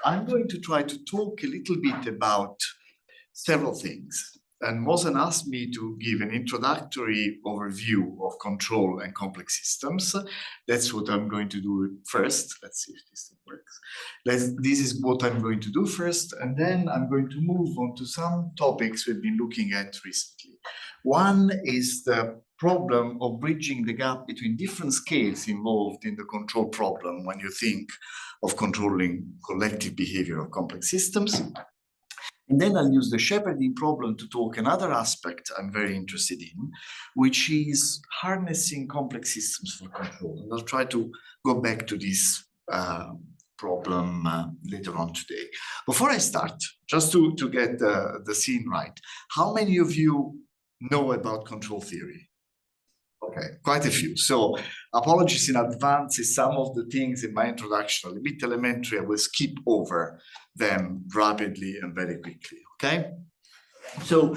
I'm going to try to talk a little bit about several things. And Mosen asked me to give an introductory overview of control and complex systems. That's what I'm going to do first. Let's see if this thing works. This is what I'm going to do first, and then I'm going to move on to some topics we've been looking at recently. One is the problem of bridging the gap between different scales involved in the control problem when you think of controlling collective behavior of complex systems. And then I'll use the shepherding problem to talk another aspect I'm very interested in, which is harnessing complex systems for control. And I'll try to go back to this problem later on today. Before I start, just to get the scene right, how many of you know about control theory? Okay, quite a few. So apologies in advance if some of the things in my introduction are a bit elementary. I will skip over them rapidly and very quickly, okay? So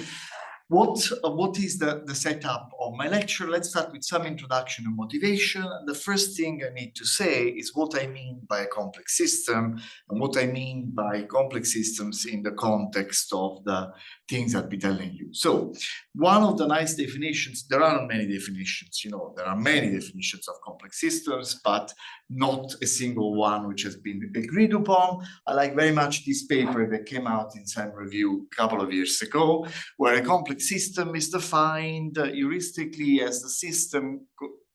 what is the setup of my lecture? Let's start with some introduction and motivation. The first thing I need to say is what I mean by a complex system and what I mean by complex systems in the context of the things I'll be telling you. So one of the nice definitions, there are many definitions, you know, there are many definitions of complex systems, but not a single one which has been agreed upon. I like very much this paper that came out in Science Review a couple of years ago, where a complex system is defined heuristically as the system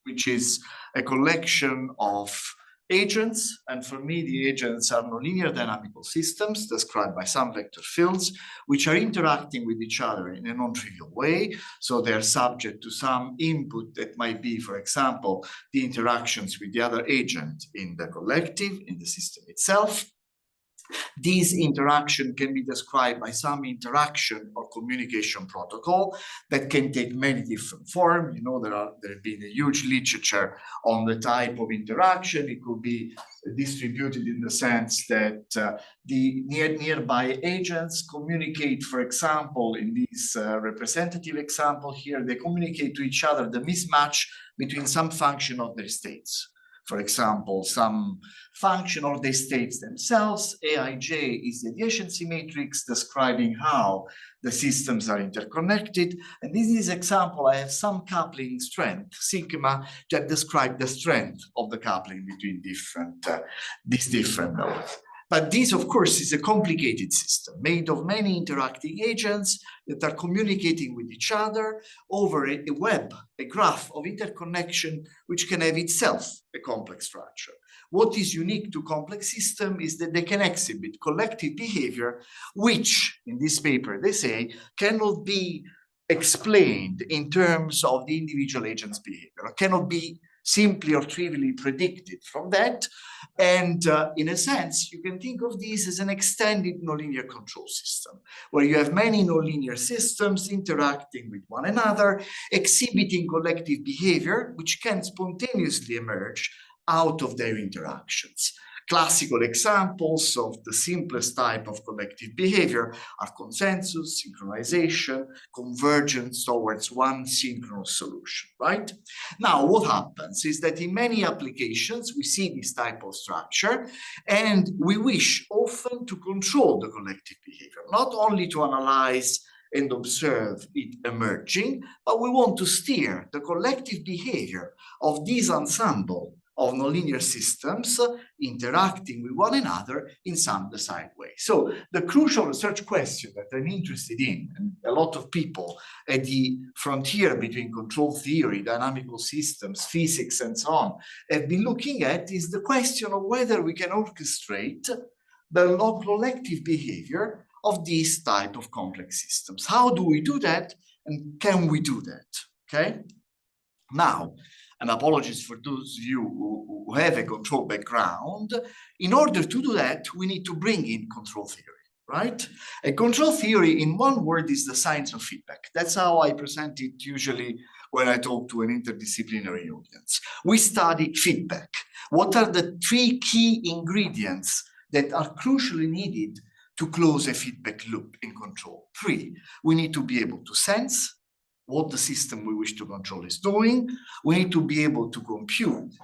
which is a collection of agents, and for me the agents are nonlinear dynamical systems described by some vector fields which are interacting with each other in a non-trivial way. So they're subject to some input that might be, for example, the interactions with the other agent in the collective, in the system itself. This interaction can be described by some interaction or communication protocol that can take many different forms. You know, there has been a huge literature on the type of interaction. It could be distributed in the sense that the nearby agents communicate, for example, in this representative example here, they communicate to each other the mismatch between some function of their states. For example, some function of the states themselves. Aij is the adjacency matrix describing how the systems are interconnected. And in this example, I have some coupling strength, sigma, that describe the strength of the coupling between these different nodes. But this, of course, is a complicated system made of many interacting agents that are communicating with each other over a web, a graph of interconnection, which can have itself a complex structure. What is unique to complex systems is that they can exhibit collective behavior, which, in this paper, they say, cannot be explained in terms of the individual agent's behavior, or cannot be simply or trivially predicted from that. And in a sense, you can think of this as an extended nonlinear control system, where you have many nonlinear systems interacting with one another, exhibiting collective behavior, which can spontaneously emerge out of their interactions. Classical examples of the simplest type of collective behavior are consensus, synchronization, convergence towards one synchronous solution, right? Now, what happens is that in many applications, we see this type of structure, and we wish often to control the collective behavior, not only to analyze and observe it emerging, but we want to steer the collective behavior of this ensemble of nonlinear systems interacting with one another in some decided way. So the crucial research question that I'm interested in, and a lot of people at the frontier between control theory, dynamical systems, physics, and so on, have been looking at, is the question of whether we can orchestrate the collective behavior of this type of complex systems. How do we do that, and can we do that? Okay? Now, and apologies for those of you who have a control background, in order to do that, we need to bring in control theory, right? And control theory, in one word, is the science of feedback. That's how I present it usually when I talk to an interdisciplinary audience. We study feedback. What are the three key ingredients that are crucially needed to close a feedback loop in control? Three. We need to be able to sense, what the system we wish to control is doing. We need to be able to compute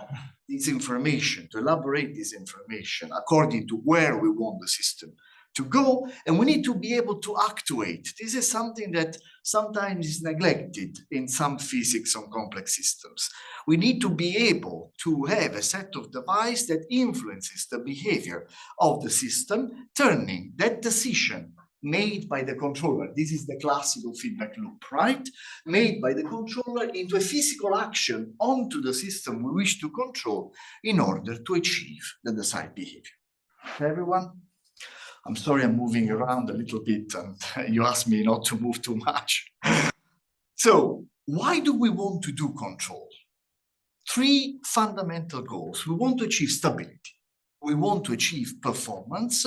this information, to elaborate this information according to where we want the system to go, and we need to be able to actuate. This is something that sometimes is neglected in some physics on complex systems. We need to be able to have a set of devices that influences the behavior of the system, turning that decision made by the controller, this is the classical feedback loop, right? Made by the controller into a physical action onto the system we wish to control in order to achieve the desired behavior. Everyone? I'm sorry I'm moving around a little bit and you asked me not to move too much. So why do we want to do control? Three fundamental goals. We want to achieve stability. We want to achieve performance.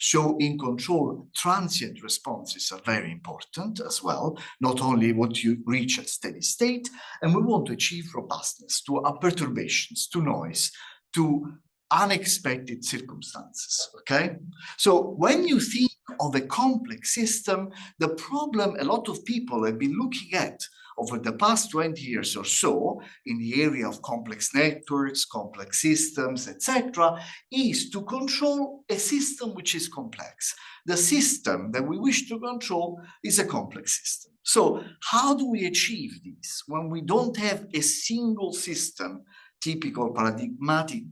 So in control, transient responses are very important as well, not only what you reach at steady state, and we want to achieve robustness to perturbations, to noise, to unexpected circumstances, okay? So when you think of a complex system, the problem a lot of people have been looking at over the past 20 years or so in the area of complex networks, complex systems, etc., is to control a system which is complex. The system that we wish to control is a complex system. So how do we achieve this when we don't have a single system, typical paradigmatic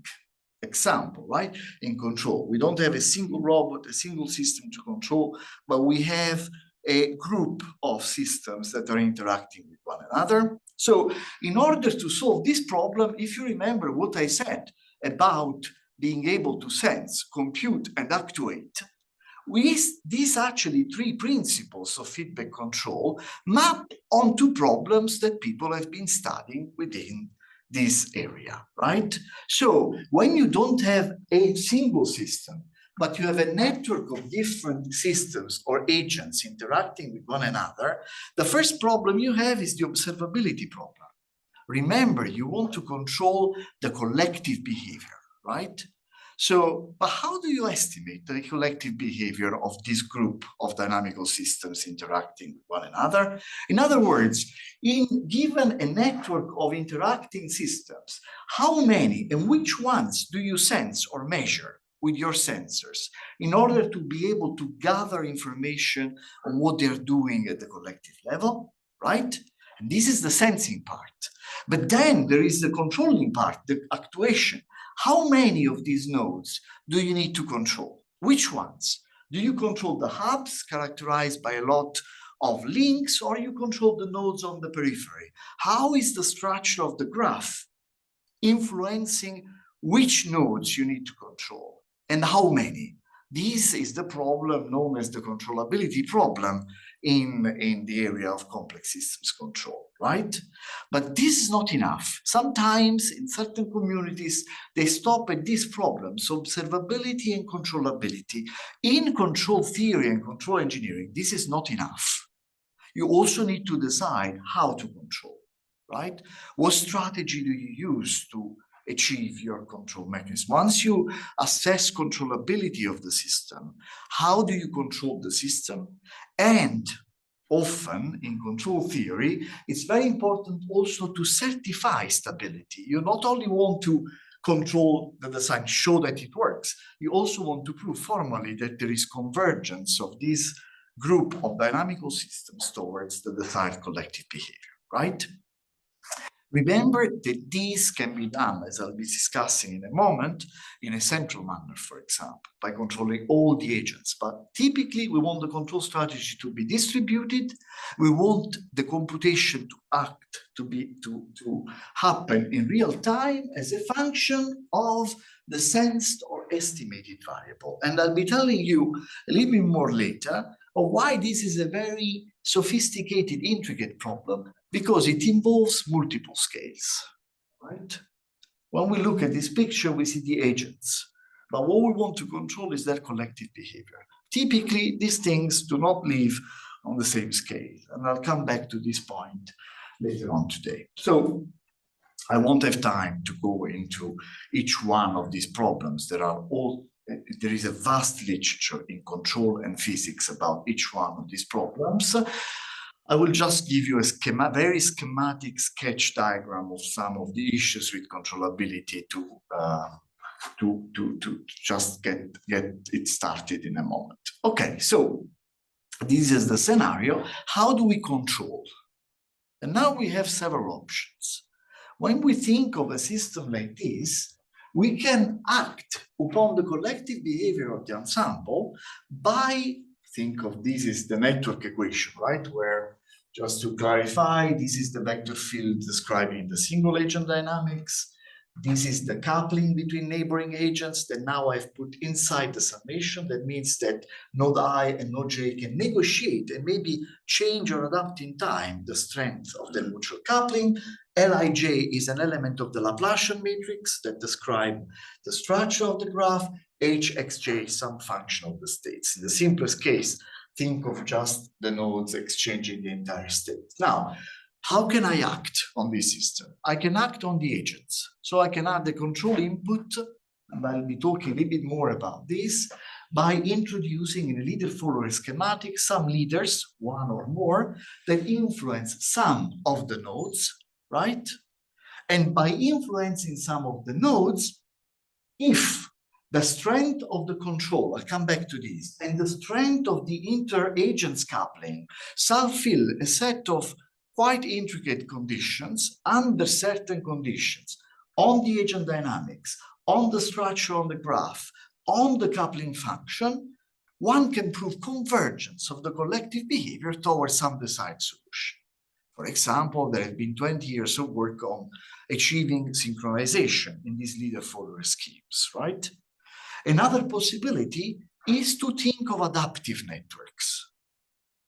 example, right? In control, we don't have a single robot, a single system to control, but we have a group of systems that are interacting with one another. So in order to solve this problem, if you remember what I said about being able to sense, compute, and actuate, these actually three principles of feedback control map onto problems that people have been studying within this area, right? So when you don't have a single system, but you have a network of different systems or agents interacting with one another, the first problem you have is the observability problem. Remember, you want to control the collective behavior, right? So, but how do you estimate the collective behavior of this group of dynamical systems interacting with one another? In other words, given a network of interacting systems, how many and which ones do you sense or measure with your sensors in order to be able to gather information on what they're doing at the collective level, right? And this is the sensing part. But then there is the controlling part, the actuation. How many of these nodes do you need to control? Which ones? Do you control the hubs characterized by a lot of links, or you control the nodes on the periphery? How is the structure of the graph influencing which nodes you need to control and how many? This is the problem known as the controllability problem in the area of complex systems control, right? But this is not enough. Sometimes in certain communities, they stop at these problems, observability and controllability. In control theory and control engineering, this is not enough. You also need to decide how to control, right? What strategy do you use to achieve your control mechanism? Once you assess controllability of the system, how do you control the system? And often in control theory, it's very important also to certify stability. You not only want to control the design, show that it works, you also want to prove formally that there is convergence of this group of dynamical systems towards the desired collective behavior, right? Remember that this can be done, as I'll be discussing in a moment, in a central manner, for example, by controlling all the agents. But typically, we want the control strategy to be distributed. We want the computation to act, to happen in real time as a function of the sensed or estimated variable. And I'll be telling you a little bit more later of why this is a very sophisticated, intricate problem, because it involves multiple scales, right? When we look at this picture, we see the agents, but what we want to control is their collective behavior. Typically, these things do not live on the same scale, and I'll come back to this point later on today. So I won't have time to go into each one of these problems. There is a vast literature in control and physics about each one of these problems. I will just give you a very schematic sketch diagram of some of the issues with controllability to just get it started in a moment. Okay, so this is the scenario. How do we control? And now we have several options. When we think of a system like this, we can act upon the collective behavior of the ensemble by, think of this is the network equation, right? Where, just to clarify, this is the vector field describing the single agent dynamics. This is the coupling between neighboring agents that now I've put inside the summation. That means that node I and node J can negotiate and maybe change or adapt in time the strength of the mutual coupling. Lij is an element of the Laplacian matrix that describe the structure of the graph. Hxj is some function of the states. In the simplest case, think of just the nodes exchanging the entire state. Now, how can I act on this system? I can act on the agents. So I can add the control input, and I'll be talking a little bit more about this, by introducing in a leader-follower schematic some leaders, one or more, that influence some of the nodes, right? And by influencing some of the nodes, if the strength of the control, I'll come back to this, and the strength of the inter-agents coupling fulfill a set of quite intricate conditions under certain conditions on the agent dynamics, on the structure on the graph, on the coupling function, one can prove convergence of the collective behavior towards some desired solution. For example, there have been 20 years of work on achieving synchronization in these leader-follower schemes, right? Another possibility is to think of adaptive networks.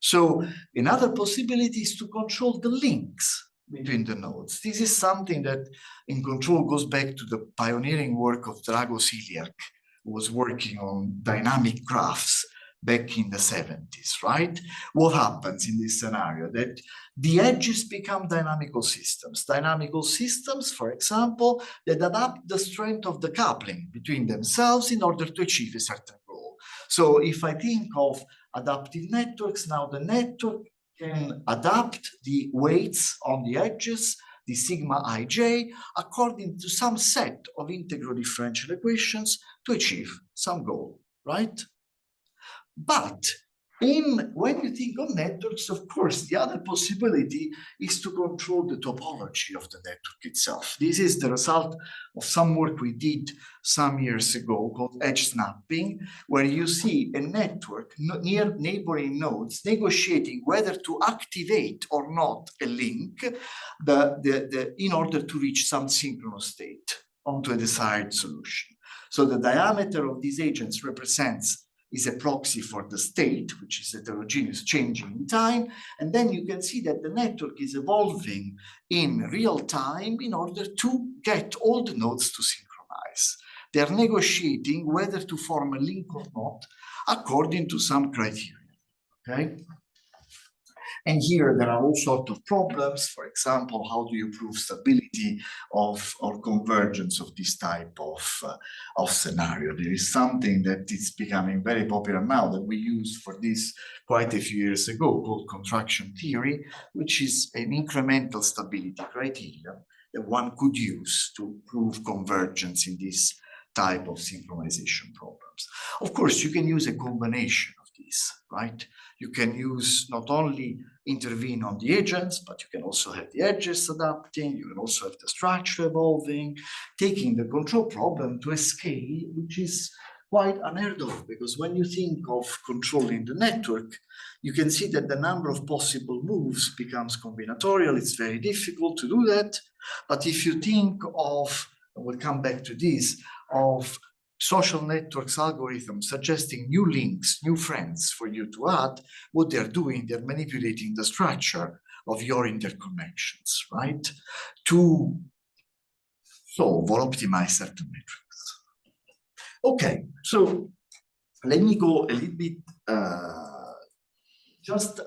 So another possibility is to control the links between the nodes. This is something that in control goes back to the pioneering work of Drago Ciliac, who was working on dynamic graphs back in the 70s, right? What happens in this scenario? That the edges become dynamical systems. Dynamical systems, for example, that adapt the strength of the coupling between themselves in order to achieve a certain goal. So if I think of adaptive networks, now the network can adapt the weights on the edges, the sigma ij, according to some set of integral differential equations to achieve some goal, right? But when you think of networks, of course, the other possibility is to control the topology of the network itself. This is the result of some work we did some years ago called edge snapping, where you see a network near neighboring nodes negotiating whether to activate or not a link in order to reach some synchronous state onto a desired solution. So the diameter of these agents is a proxy for the state, which is heterogeneous changing in time. And then you can see that the network is evolving in real time in order to get all the nodes to synchronize. They're negotiating whether to form a link or not according to some criteria, okay? And here there are all sorts of problems. For example, how do you prove stability of or convergence of this type of scenario? There is something that is becoming very popular now that we used for this quite a few years ago called contraction theory, which is an incremental stability criteria that one could use to prove convergence in this type of synchronization problems. Of course, you can use a combination of these, right? You can use not only intervene on the agents, but you can also have the edges adapting, you can also have the structure evolving, taking the control problem to a scale which is quite unheard of, because when you think of controlling the network, you can see that the number of possible moves becomes combinatorial. It's very difficult to do that. But if you think of, and we'll come back to this, of social networks algorithms suggesting new links, new friends for you to add, what they're doing, they're manipulating the structure of your interconnections, right? To solve or optimize certain metrics. Okay, so let me go a little bit,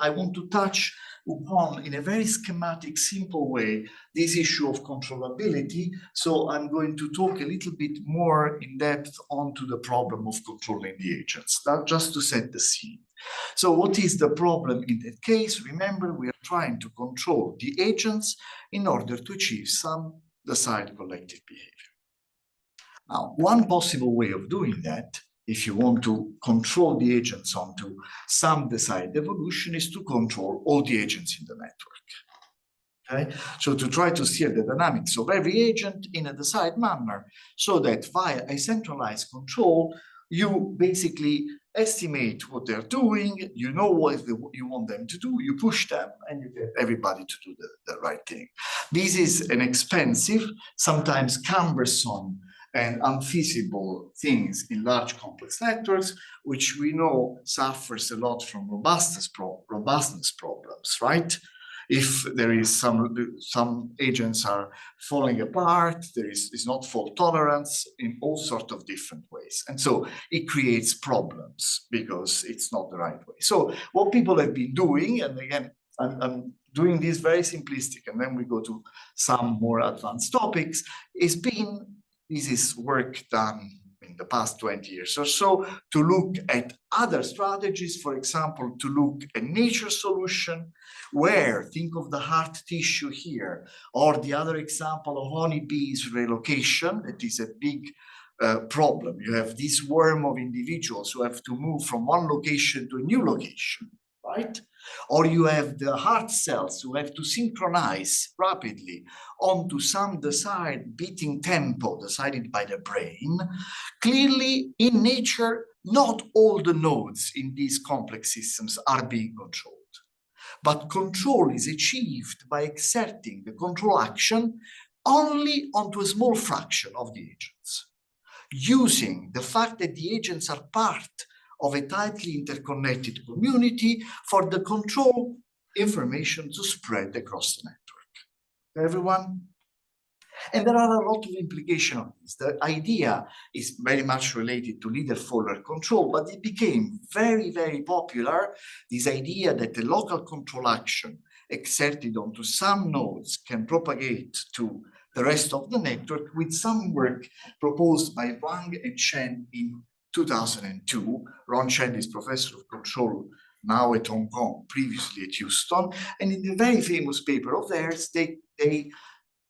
I want to touch upon, in a very schematic, simple way, this issue of controllability. So I'm going to talk a little bit more in depth onto the problem of controlling the agents, just to set the scene. So what is the problem in that case? Remember, we are trying to control the agents in order to achieve some desired collective behavior. Now, one possible way of doing that, if you want to control the agents onto some desired evolution, is to control all the agents in the network. Okay? So to try to steer the dynamics of every agent in a desired manner, so that via a centralized control, you basically estimate what they're doing, you know what you want them to do, you push them, and you get everybody to do the right thing. This is an expensive, sometimes cumbersome, and unfeasible things in large complex networks, which we know suffers a lot from robustness problems, right? If there is some agents are falling apart, there is not fault tolerance in all sorts of different ways. And so it creates problems because it's not the right way. So what people have been doing, and again, I'm doing this very simplistic, and then we go to some more advanced topics, this is work done in the past 20 years or so to look at other strategies, for example, to look at nature solution, where, think of the heart tissue here, or the other example of honeybees relocation, that is a big problem. You have this swarm of individuals who have to move from one location to a new location, right? Or you have the heart cells who have to synchronize rapidly onto some desired beating tempo decided by the brain. Clearly, in nature, not all the nodes in these complex systems are being controlled. But control is achieved by exerting the control action only onto a small fraction of the agents, using the fact that the agents are part of a tightly interconnected community for the control information to spread across the network. Everyone? And there are a lot of implications of this. The idea is very much related to leader-follower control, but it became very, very popular, this idea that the local control action exerted onto some nodes can propagate to the rest of the network, with some work proposed by Wang and Chen in 2002. Ron Chen is professor of control now at Hong Kong, previously at Houston. And in the very famous paper of theirs, they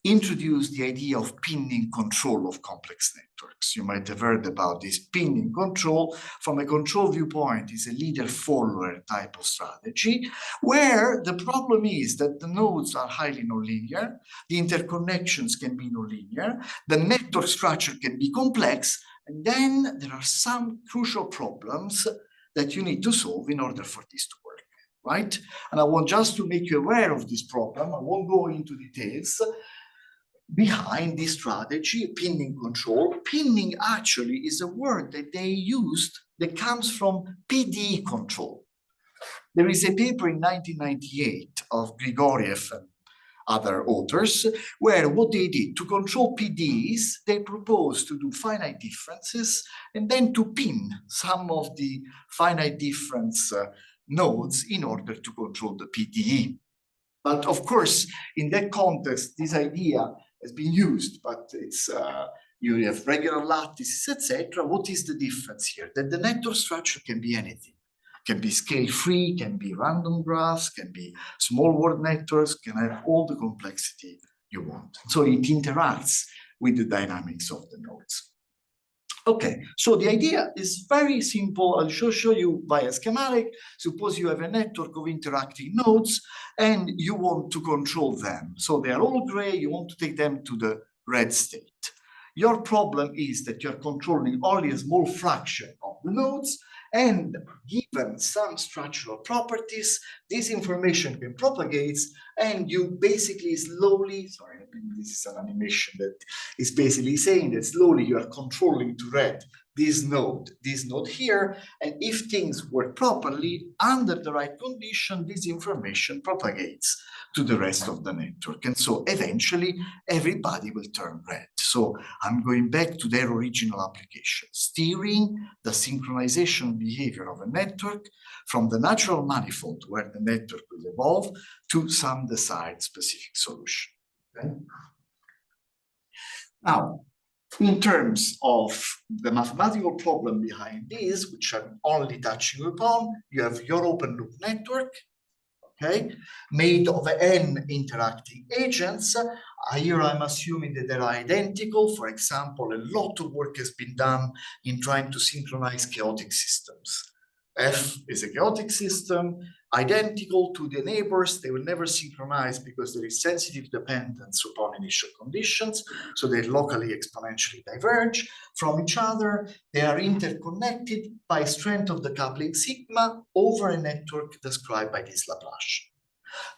introduced the idea of pinning control of complex networks. You might have heard about this. Pinning control, from a control viewpoint, is a leader-follower type of strategy, where the problem is that the nodes are highly nonlinear, the interconnections can be nonlinear, the network structure can be complex, and then there are some crucial problems that you need to solve in order for this to work, right? And I want just to make you aware of this problem. I won't go into details. Behind this strategy, pinning control, pinning actually is a word that they used that comes from PD control. There is a paper in 1998 of Grigoriev and other authors, where what they did to control PDs, they proposed to do finite differences and then to pin some of the finite difference nodes in order to control the PDE. But of course, in that context, this idea has been used, but it's you have regular lattices, etc. What is the difference here? That the network structure can be anything. Can be scale-free, can be random graphs, can be small word networks, can have all the complexity you want. So it interacts with the dynamics of the nodes. Okay, so the idea is very simple. I'll show you via schematic. Suppose you have a network of interacting nodes and you want to control them. So they are all gray, you want to take them to the red state. Your problem is that you're controlling only a small fraction of the nodes, and given some structural properties, this information can propagate, and you basically slowly, sorry, this is an animation that is basically saying that slowly you are controlling to red this node here, and if things work properly, under the right condition, this information propagates to the rest of the network. And so eventually everybody will turn red. So I'm going back to their original application, steering the synchronization behavior of a network from the natural manifold where the network will evolve to some desired specific solution. Okay? Now, In terms of the mathematical problem behind this, which I'm only touching upon, you have your open loop network, okay, made of n interacting agents. Here I'm assuming that they're identical. For example, a lot of work has been done in trying to synchronize chaotic systems. F is a chaotic system, identical to the neighbors. They will never synchronize because there is sensitive dependence upon initial conditions. So they locally exponentially diverge from each other. They are interconnected by strength of the coupling sigma over a network described by this Laplacian.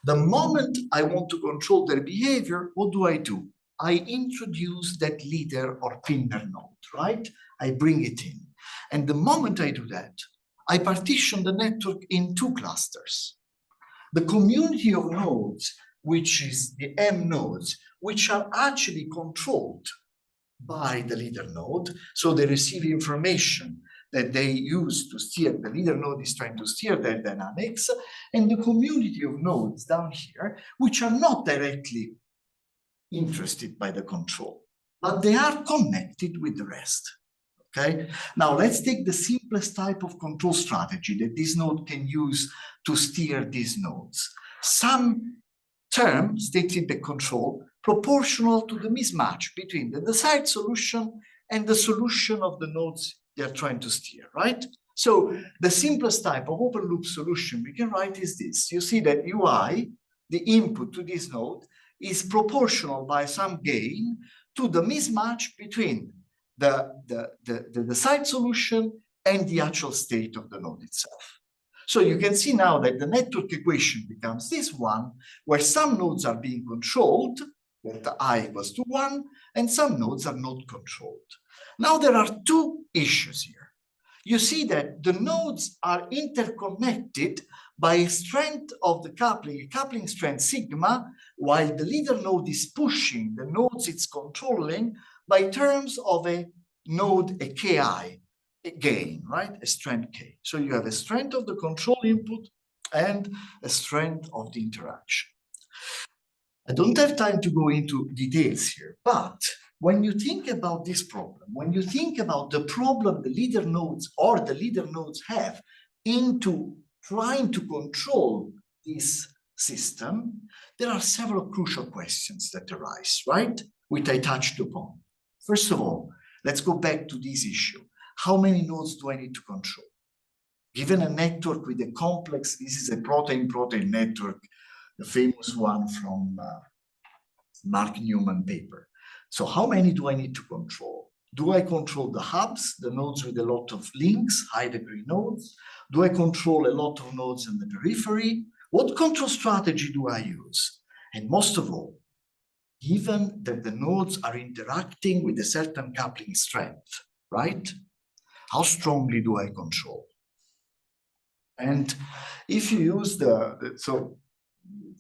The moment I want to control their behavior, what do? I introduce that leader or pinner node, right? I bring it in. And the moment I do that, I partition the network in two clusters. The community of nodes, which is the M nodes, which are actually controlled by the leader node. So they receive information that they use to steer, the leader node is trying to steer their dynamics, and the community of nodes down here, which are not directly interested by the control, but they are connected with the rest. Okay, now let's take the simplest type of control strategy that this node can use to steer these nodes. Some term stating the control proportional to the mismatch between the desired solution and the solution of the nodes they are trying to steer, right? So the simplest type of open loop solution we can write is this. You see that UI, the input to this node, is proportional by some gain to the mismatch between the desired solution and the actual state of the node itself. So you can see now that the network equation becomes this one, where some nodes are being controlled, delta I equals to 1, and some nodes are not controlled. Now there are two issues here. You see that the nodes are interconnected by a strength of the coupling, a coupling strength sigma, while the leader node is pushing the nodes it's controlling by terms of a node, a ki, a gain, right? A strength k. So you have a strength of the control input and a strength of the interaction. I don't have time to go into details here, but when you think about this problem, when you think about the problem the leader nodes or the leader nodes have into trying to control this system, there are several crucial questions that arise, right? Which I touched upon. First of all, let's go back to this issue. How many nodes do I need to control? Given a network with a complex, this is a protein-protein network, the famous one from Mark Newman paper. So how many do I need to control? Do I control the hubs, the nodes with a lot of links, high-degree nodes? Do I control a lot of nodes in the periphery? What control strategy do I use? And most of all, given that the nodes are interacting with a certain coupling strength, right? How strongly do I control? And if you use so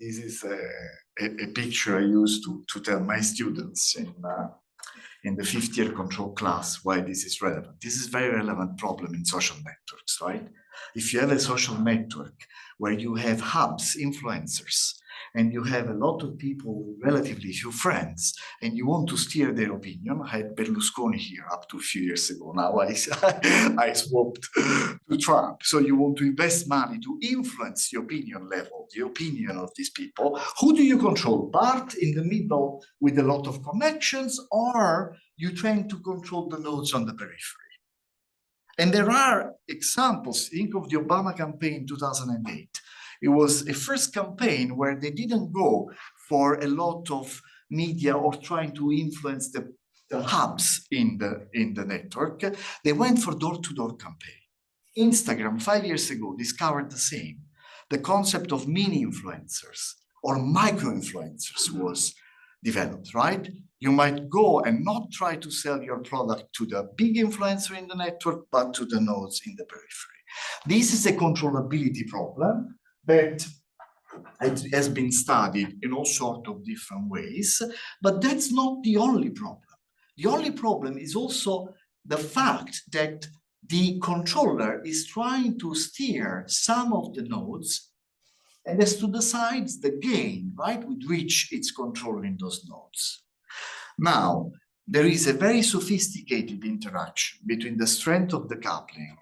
this is a picture I use to tell my students in the fifth year control class why this is relevant. This is a very relevant problem in social networks, right? If you have a social network where you have hubs, influencers, and you have a lot of people with relatively few friends, and you want to steer their opinion. I had Berlusconi here up to a few years ago. Now I swapped to Trump. So you want to invest money to influence the opinion level, the opinion of these people. Who do you control? Part in the middle with a lot of connections, or you trying to control the nodes on the periphery? And there are examples. Think of the Obama campaign in 2008. It was a first campaign where they didn't go for a lot of media or trying to influence the hubs in the network. They went for door-to-door campaign. Instagram 5 years ago discovered the same. The concept of mini influencers or micro influencers was developed, right? You might go and not try to sell your product to the big influencer in the network, but to the nodes in the periphery. This is a controllability problem that has been studied in all sorts of different ways, but that's not the only problem. The only problem is also the fact that the controller is trying to steer some of the nodes and has to decide the gain, right, with which it's controlling those nodes. Now, there is a very sophisticated interaction between the strength of the coupling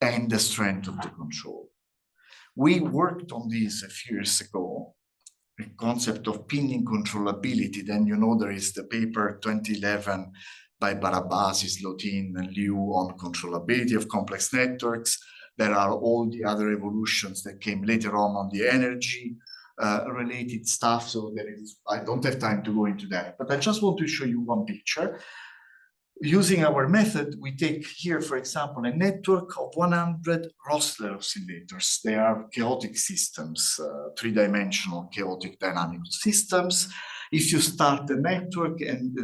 and the strength of the control. We worked on this a few years ago, the concept of pinning controllability. Then you know there is the paper 2011 by Barabasi, Slotin, and Liu on controllability of complex networks. There are all the other evolutions that came later on the energy related stuff. So there is, I don't have time to go into that, but I just want to show you one picture. Using our method, we take here, for example, a network of 100 Rossler oscillators. They are chaotic systems, three-dimensional chaotic dynamical systems. If you start the network and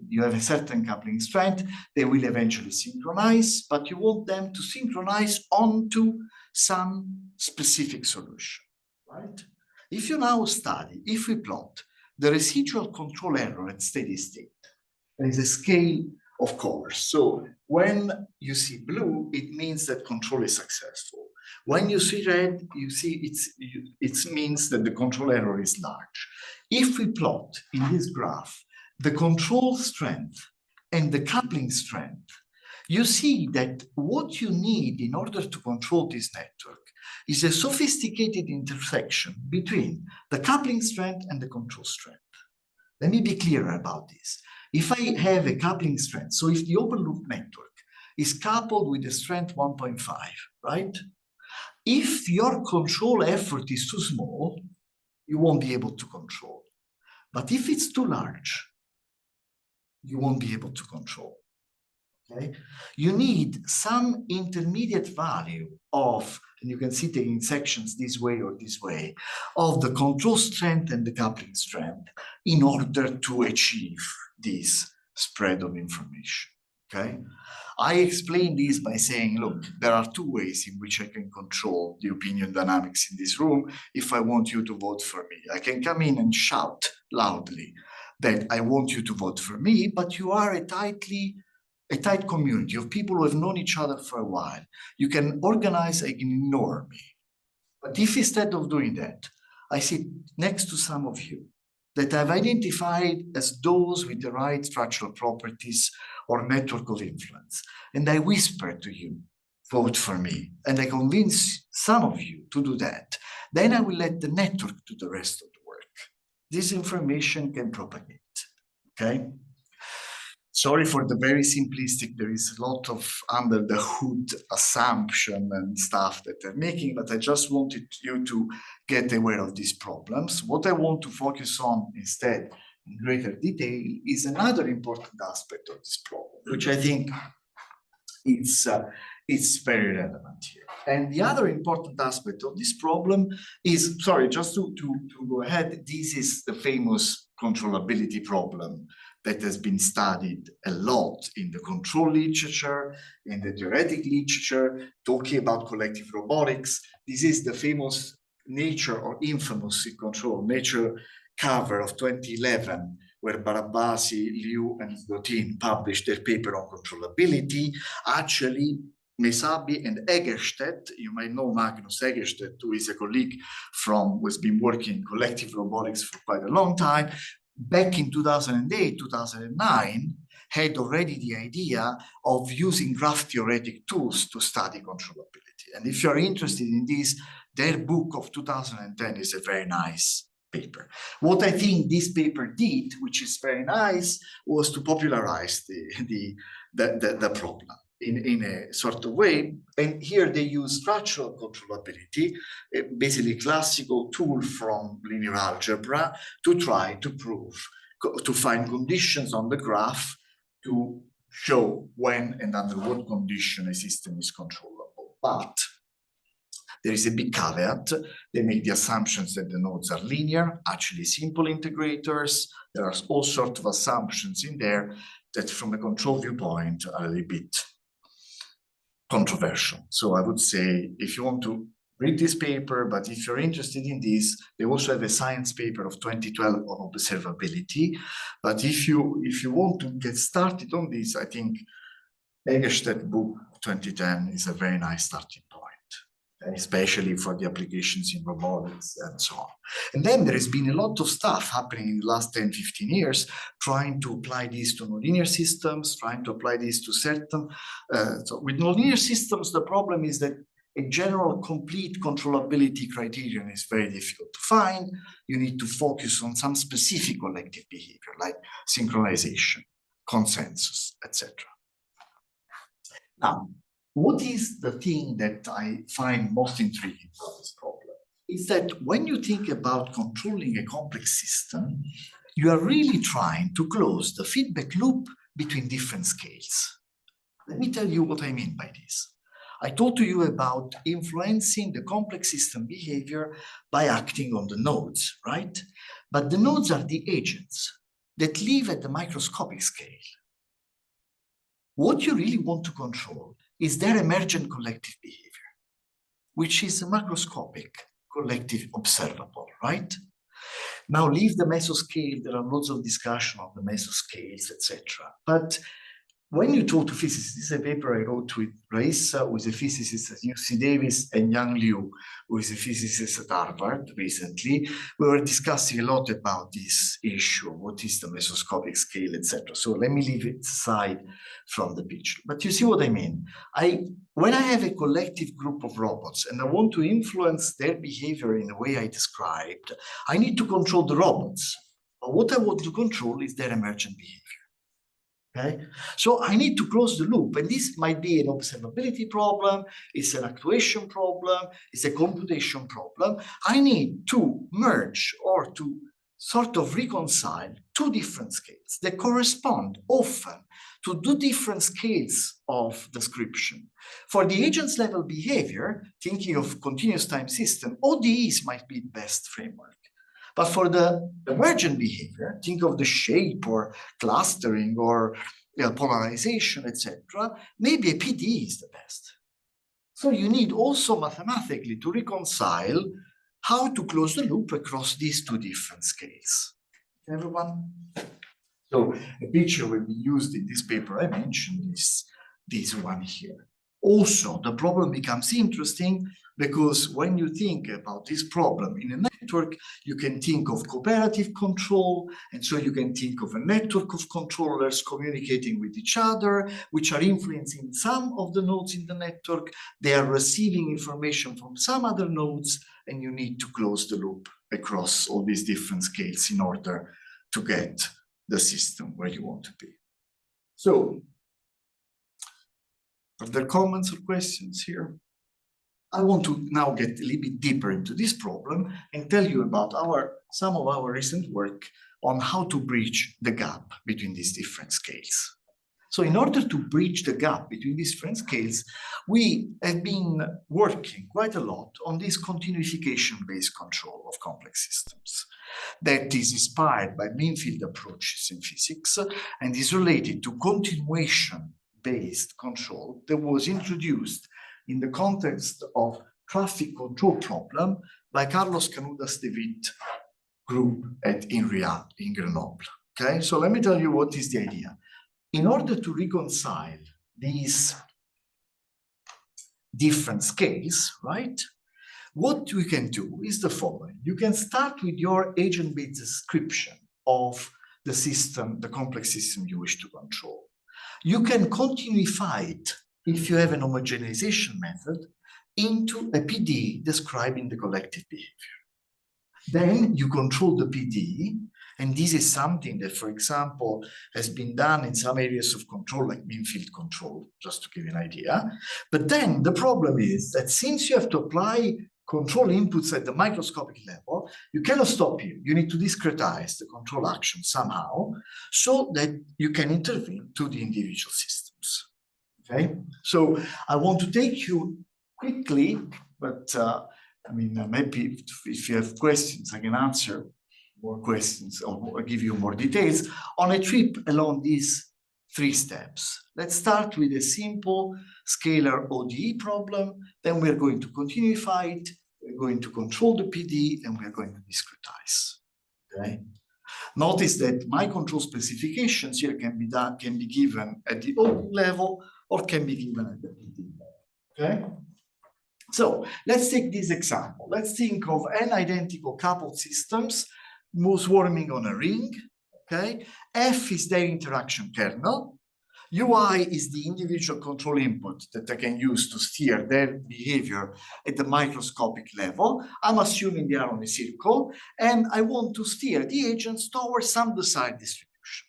you have a certain coupling strength, they will eventually synchronize, but you want them to synchronize onto some specific solution, right? If you now study, if we plot the residual control error at steady state, there is a scale of colors. So when you see blue, it means that control is successful. When you see red, you see it means that the control error is large. If we plot in this graph the control strength and the coupling strength, you see that what you need in order to control this network is a sophisticated intersection between the coupling strength and the control strength. Let me be clear about this. If I have a coupling strength, so if the open loop network is coupled with a strength 1.5, right? If your control effort is too small, you won't be able to control. But if it's too large, you won't be able to control. Okay? You need some intermediate value of, and you can see the intersections this way or this way, of the control strength and the coupling strength in order to achieve this spread of information. Okay? I explain this by saying, look, there are two ways in which I can control the opinion dynamics in this room if I want you to vote for me. I can come in and shout loudly that I want you to vote for me, but you are a tight community of people who have known each other for a while. You can organize and ignore me. But if instead of doing that, I sit next to some of you that I've identified as those with the right structural properties or network of influence, and I whisper to you, vote for me, and I convince some of you to do that, then I will let the network do the rest of the work. This information can propagate, okay? Sorry for the very simplistic, there is a lot of under the hood assumption and stuff that they're making, but I just wanted you to get aware of these problems. What I want to focus on instead in greater detail is another important aspect of this problem, which I think it's very relevant here. And the other important aspect of this problem is, sorry, just to go ahead, this is the famous controllability problem that has been studied a lot in the control literature, in the theoretic literature, talking about collective robotics. This is the famous Nature or infamous control, Nature cover of 2011, where Barabasi, Liu, and Slotin published their paper on controllability. Actually, Mesabi and Egerstedt, you might know Magnus Egerstedt, who is a colleague who has been working in collective robotics for quite a long time, back in 2008, 2009, had already the idea of using graph theoretic tools to study controllability. And if you're interested in this, their book of 2010 is a very nice paper. What I think this paper did, which is very nice, was to popularize the problem in a sort of way. And here they use structural controllability, basically classical tool from linear algebra, to try to prove, to find conditions on the graph to show when and under what condition a system is controllable. But there is a big caveat. They make the assumptions that the nodes are linear, actually simple integrators. There are all sorts of assumptions in there that from a control viewpoint are a little bit controversial. So I would say, if you want to read this paper, but if you're interested in this, they also have a science paper of 2012 on observability. But if you want to get started on this, I think Egerstedt book 2010 is a very nice starting point. especially for the applications in robotics and so on. And then there has been a lot of stuff happening in the last 10, 15 years, trying to apply this to nonlinear systems, trying to apply this to certain. So with nonlinear systems, the problem is that a general complete controllability criterion is very difficult to find. You need to focus on some specific collective behavior, like synchronization, consensus, etc. Now, what is the thing that I find most intriguing about this problem? Is that when you think about controlling a complex system, you are really trying to close the feedback loop between different scales. Let me tell you what I mean by this. I talked to you about influencing the complex system behavior by acting on the nodes, right? But the nodes are the agents that live at the microscopic scale. What you really want to control is their emergent collective behavior, which is a macroscopic collective observable, right? Now leave the mesoscale, there are lots of discussion on the mesoscales, etc. But when you talk to physicists, this is a paper I wrote with Raissa, who is a physicist at UC Davis, and Yang Liu, who is a physicist at Harvard recently. We were discussing a lot about this issue, what is the mesoscopic scale, etc. So let me leave it aside from the picture. But you see what I mean? When I have a collective group of robots and I want to influence their behavior in the way I described, I need to control the robots. But what I want to control is their emergent behavior. Okay, so I need to close the loop, and this might be an observability problem, it's an actuation problem, it's a computation problem. I need to merge or to sort of reconcile two different scales that correspond often to two different scales of description. For the agents level behavior, thinking of continuous time system, ODEs might be the best framework. But for the emergent behavior, think of the shape or clustering or polarization, etc., maybe a PD is the best. So you need also mathematically to reconcile how to close the loop across these two different scales. Everyone? So a picture will be used in this paper I mentioned is this one here. Also, the problem becomes interesting because when you think about this problem in a network, you can think of cooperative control, and so you can think of a network of controllers communicating with each other, which are influencing some of the nodes in the network. They are receiving information from some other nodes, and you need to close the loop across all these different scales in order to get the system where you want to be. So, are there comments or questions here? I want to now get a little bit deeper into this problem and tell you about some of our recent work on how to bridge the gap between these different scales. So in order to bridge the gap between these different scales, we have been working quite a lot on this continuification-based control of complex systems that is inspired by mean field approaches in physics and is related to continuation-based control that was introduced in the context of traffic control problem by Carlos Canudas de Witt group at INRIA in Grenoble. Okay, so let me tell you what is the idea. In order to reconcile these different scales, right, what we can do is the following. You can start with your agent-based description of the system, the complex system you wish to control. You can continuify it if you have an homogenization method into a PD describing the collective behavior. Then you control the PD, and this is something that, for example, has been done in some areas of control, like mean field control, just to give you an idea. But then the problem is that since you have to apply control inputs at the microscopic level, you cannot stop here. You need to discretize the control action somehow so that you can intervene to the individual systems. Okay, so I want to take you quickly, but I mean, maybe if you have questions, I can answer more questions or give you more details on a trip along these three steps. Let's start with a simple scalar ODE problem. Then we're going to continuify it. We're going to control the PD, and we're going to discretize. Okay. Notice that my control specifications here can be given at the ODE level or can be given at the PD level. Okay. So let's take this example. Let's think of n identical coupled systems swarming on a ring. Okay, F is their interaction kernel. UI is the individual control input that I can use to steer their behavior at the microscopic level. I'm assuming they are on a circle, and I want to steer the agents towards some desired distribution.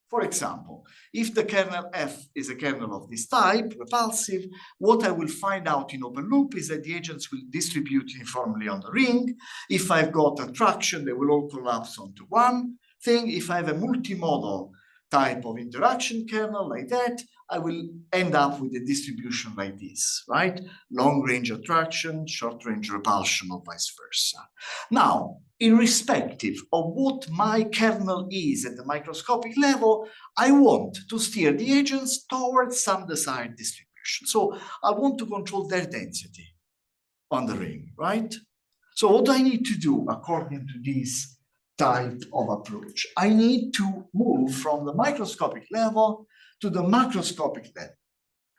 For example, if the kernel F is a kernel of this type, repulsive, what I will find out in open loop is that the agents will distribute uniformly on the ring. If I've got attraction, they will all collapse onto one thing. If I have a multimodal type of interaction kernel like that, I will end up with a distribution like this, right? Long-range attraction, short-range repulsion, or vice versa. Now, irrespective of what my kernel is at the microscopic level, I want to steer the agents towards some desired distribution. So I want to control their density on the ring, right? So what do I need to do according to this type of approach? I need to move from the microscopic level to the macroscopic level,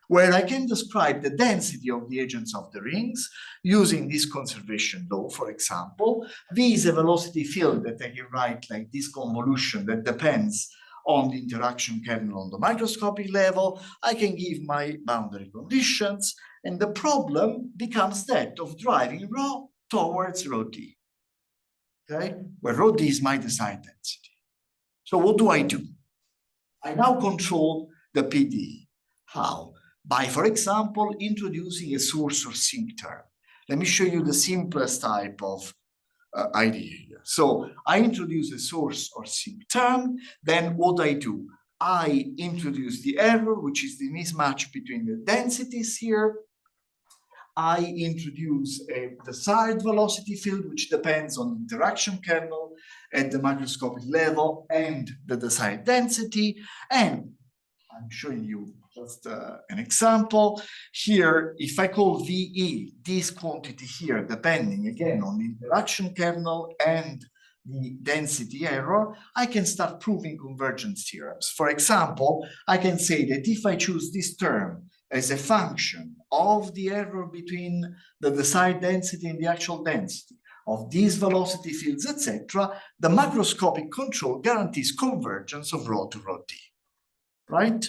where I can describe the density of the agents of the rings using this conservation law, for example. V is a velocity field that I can write like this convolution that depends on the interaction kernel on the microscopic level. I can give my boundary conditions, and the problem becomes that of driving rho towards rho d, okay? Where rho d is my desired density. So what do? I now control the PD. How? By, for example, introducing a source or sink term. Let me show you the simplest type of idea here. So I introduce a source or sink term, then what I do? I introduce the error, which is the mismatch between the densities here. I introduce a desired velocity field, which depends on the interaction kernel at the microscopic level and the desired density. And I'm showing you just an example. Here, if I call VE, this quantity here, depending again on the interaction kernel and the density error, I can start proving convergence theorems. For example, I can say that if I choose this term as a function of the error between the desired density and the actual density of these velocity fields, etc., the macroscopic control guarantees convergence of rho to rho d, right?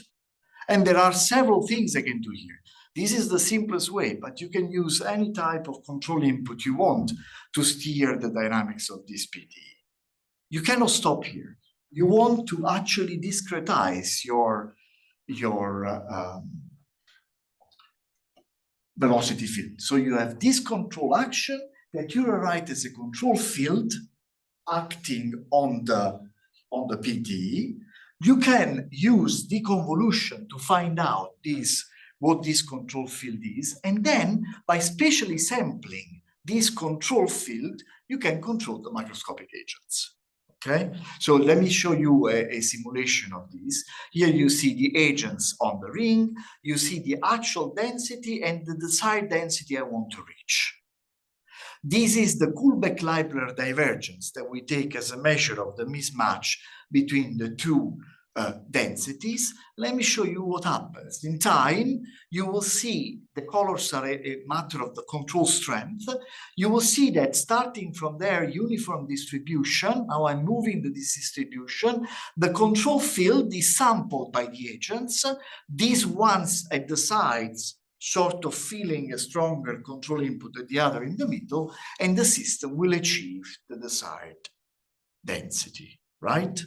And there are several things I can do here. This is the simplest way, but you can use any type of control input you want to steer the dynamics of this PD. You cannot stop here. You want to actually discretize your velocity field. So you have this control action that you write as a control field acting on the PD. You can use deconvolution to find out what this control field is, and then by spatially sampling this control field, you can control the microscopic agents. Okay, so let me show you a simulation of this. Here you see the agents on the ring, you see the actual density and the desired density I want to reach. This is the Kullback-Leibler divergence that we take as a measure of the mismatch between the two densities. Let me show you what happens. In time, you will see the colors are a matter of the control strength. You will see that starting from their uniform distribution, now I'm moving to this distribution, the control field is sampled by the agents. These ones at the sides sort of feeling a stronger control input than the other in the middle, and the system will achieve the desired density, right?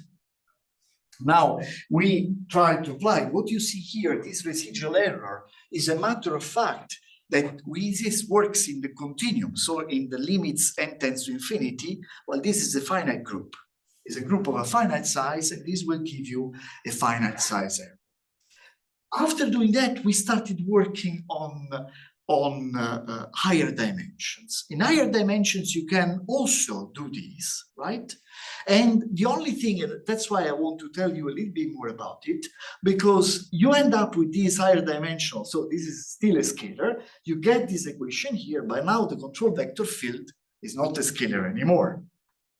Now, we try to apply what you see here, this residual error, is a matter of fact that this works in the continuum. So in the limits n tends to infinity, well, this is a finite group. It's a group of a finite size, and this will give you a finite size error. After doing that, we started working on higher dimensions. In higher dimensions, you can also do this, right? And the only thing, and that's why I want to tell you a little bit more about it, because you end up with these higher dimensional, so this is still a scalar, you get this equation here, but now the control vector field is not a scalar anymore,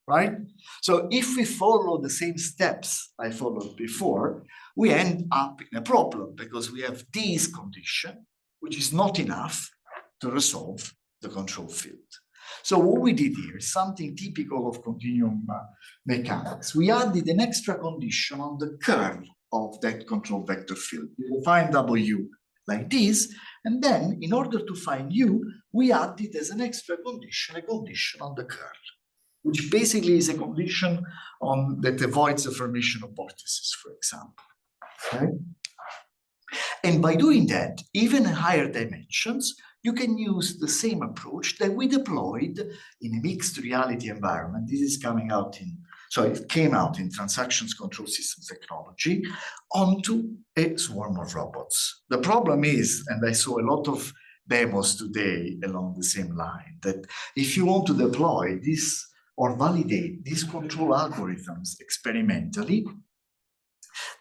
right? So if we follow the same steps I followed before, we end up in a problem because we have this condition, which is not enough to resolve the control field. So what we did here is something typical of continuum mechanics. We added an extra condition on the curl of that control vector field. We define W like this, and then in order to find U, we added as an extra condition a condition on the curl, which basically is a condition that avoids the formation of vortices, for example. Okay? And by doing that, even in higher dimensions, you can use the same approach that we deployed in a mixed reality environment. This is coming out it came out in transactions control systems technology onto a swarm of robots. The problem is, and I saw a lot of demos today along the same line, that if you want to deploy this or validate these control algorithms experimentally,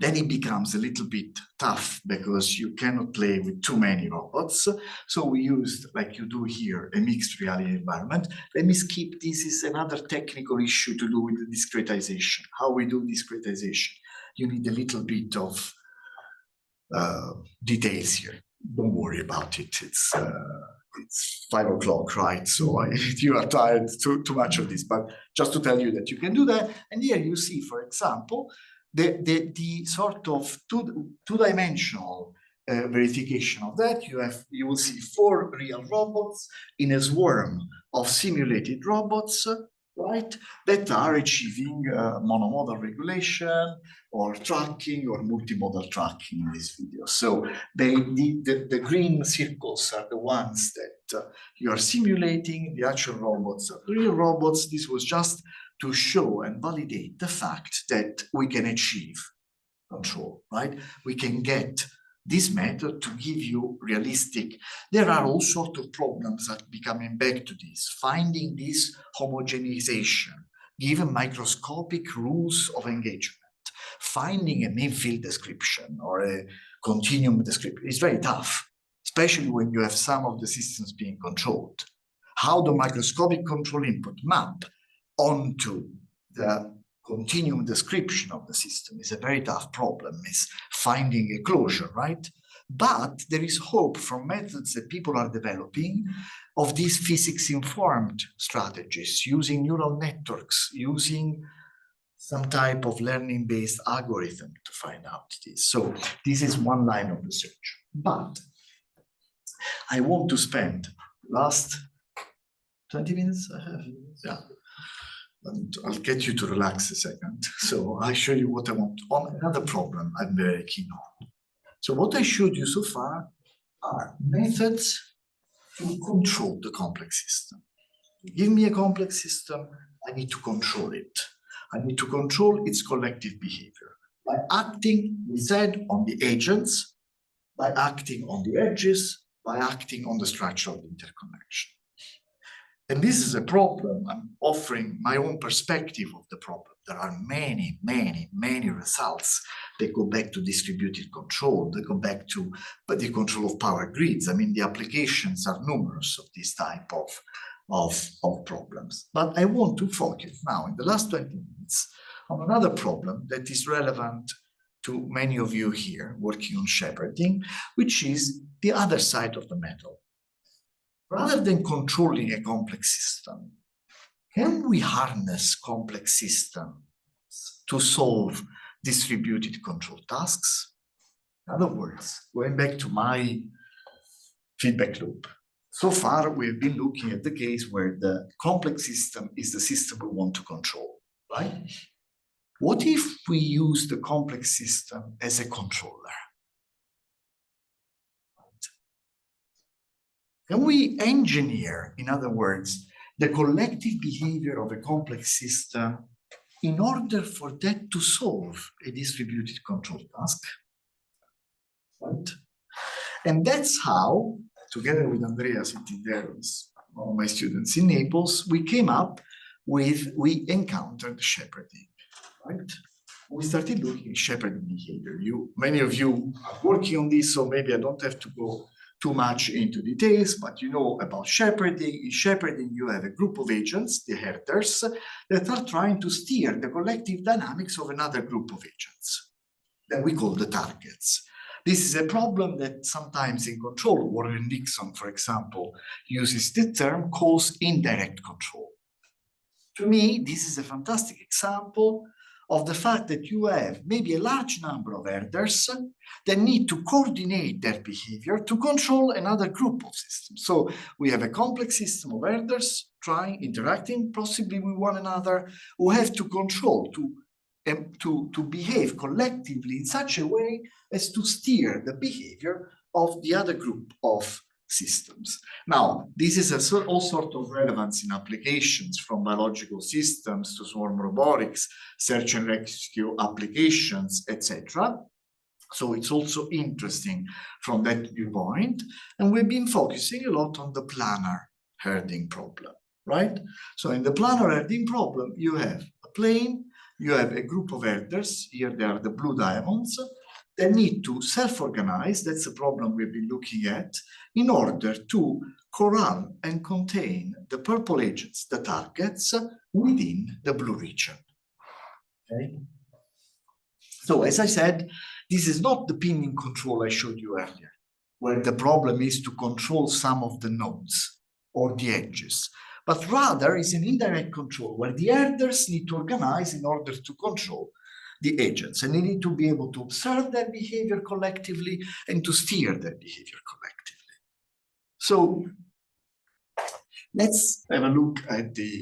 then it becomes a little bit tough because you cannot play with too many robots. So we used, like you do here, a mixed reality environment. Let me skip. This is another technical issue to do with the discretization. How we do discretization. You need a little bit of details here. Don't worry about it. It's 5 o'clock, right? So you are tired too much of this, but just to tell you that you can do that. And here you see, for example, the sort of two-dimensional verification of that. You will see 4 real robots in a swarm of simulated robots, right, that are achieving monomodal regulation or tracking or multimodal tracking in this video. So the green circles are the ones that you are simulating. The actual robots are the real robots. This was just to show and validate the fact that we can achieve control, right? We can get this method to give you realistic. There are all sorts of problems that becoming back to this, finding this homogenization, given microscopic rules of engagement, finding a mean field description or a continuum description is very tough, especially when you have some of the systems being controlled. How the microscopic control input map onto the continuum description of the system is a very tough problem, is finding a closure, right? But there is hope from methods that people are developing of these physics-informed strategies, using neural networks, using some type of learning-based algorithm to find out this. So this is one line of research. But I want to spend last 20 minutes, yeah. And I'll get you to relax a second. So I'll show you what I want on another problem I'm very keen on. So what I showed you so far are methods to control the complex system. You give me a complex system, I need to control it. I need to control its collective behavior by acting, we said, on the agents, by acting on the edges, by acting on the structure of the interconnection. And this is a problem. I'm offering my own perspective of the problem. There are many, many, many results that go back to distributed control. They go back to the control of power grids. I mean, the applications are numerous of this type of problems. But I want to focus now in the last 20 minutes on another problem that is relevant to many of you here working on shepherding, which is the other side of the medal. Rather than controlling a complex system, can we harness complex systems to solve distributed control tasks? In other words, going back to my feedback loop, so far we've been looking at the case where the complex system is the system we want to control, right? What if we use the complex system as a controller? Can we engineer, in other words, the collective behavior of a complex system in order for that to solve a distributed control task? Right? And that's how, together with Andrea sitting there, one of my students in Naples, we encountered shepherding, right? We started looking at shepherding behavior. Many of you are working on this, so maybe I don't have to go too much into details, but you know about shepherding. In shepherding, you have a group of agents, the herders, that are trying to steer the collective dynamics of another group of agents that we call the targets. This is a problem that sometimes in control, Warren Nixon, for example, uses the term calls indirect control. To me, this is a fantastic example of the fact that you have maybe a large number of herders that need to coordinate their behavior to control another group of systems. So we have a complex system of herders interacting possibly with one another, who have to control, to behave collectively in such a way as to steer the behavior of the other group of systems. Now, this is all sort of relevance in applications, from biological systems to swarm robotics, search and rescue applications, etc. So it's also interesting from that viewpoint. And we've been focusing a lot on the planar herding problem, right? So in the planar herding problem, you have a plane, you have a group of herders, here they are the blue diamonds, they need to self-organize, that's a problem we've been looking at, in order to corral and contain the purple agents, the targets, within the blue region. Okay? So as I said, this is not the pinning control I showed you earlier, where the problem is to control some of the nodes or the edges, but rather is an indirect control where the herders need to organize in order to control the agents, and they need to be able to observe their behavior collectively and to steer their behavior collectively. So let's have a look at the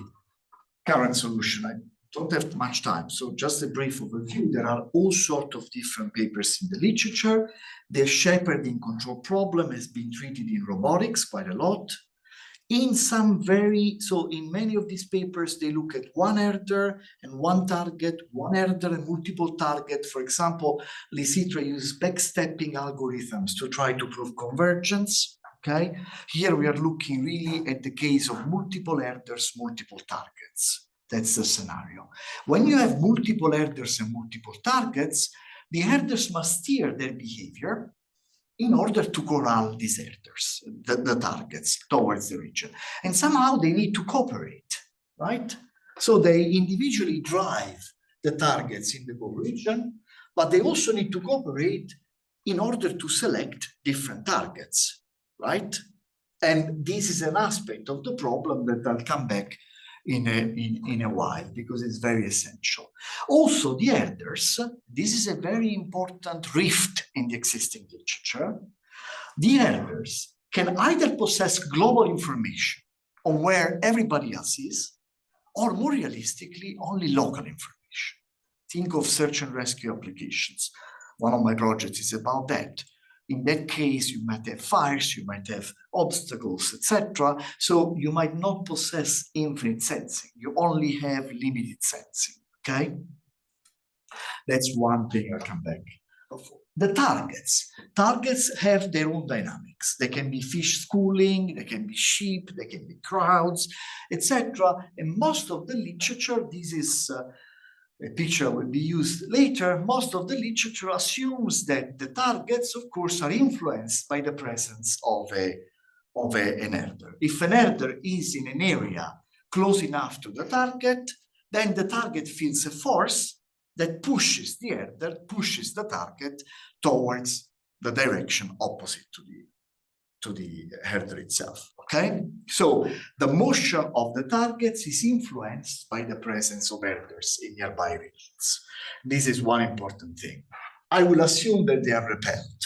current solution. I don't have much time, so just a brief overview. There are all sorts of different papers in the literature. The shepherding control problem has been treated in robotics quite a lot. In many of these papers, they look at one herder and one target, one herder and multiple targets. For example, Lisitra uses backstepping algorithms to try to prove convergence. Okay, here we are looking really at the case of multiple herders, multiple targets. That's the scenario. When you have multiple herders and multiple targets, the herders must steer their behavior in order to corral these herders, the targets, towards the region. And somehow they need to cooperate, right? So they individually drive the targets in the goal region, but they also need to cooperate in order to select different targets, right? And this is an aspect of the problem that I'll come back in a while, because it's very essential. Also, the herders, this is a very important rift in the existing literature. The herders can either possess global information on where everybody else is, or more realistically, only local information. Think of search and rescue applications. One of my projects is about that. In that case, you might have fires, you might have obstacles, etc. So you might not possess infinite sensing. You only have limited sensing, okay? That's one thing I'll come back. The targets. Targets have their own dynamics. They can be fish schooling, they can be sheep, they can be crowds, etc. And most of the literature, this is a picture will be used later, most of the literature assumes that the targets, of course, are influenced by the presence of an herder. If an herder is in an area close enough to the target, then the target feels a force that pushes the herder, pushes the target towards the direction opposite to the herder itself, okay? So the motion of the targets is influenced by the presence of herders in nearby regions. This is one important thing. I will assume that they are repelled,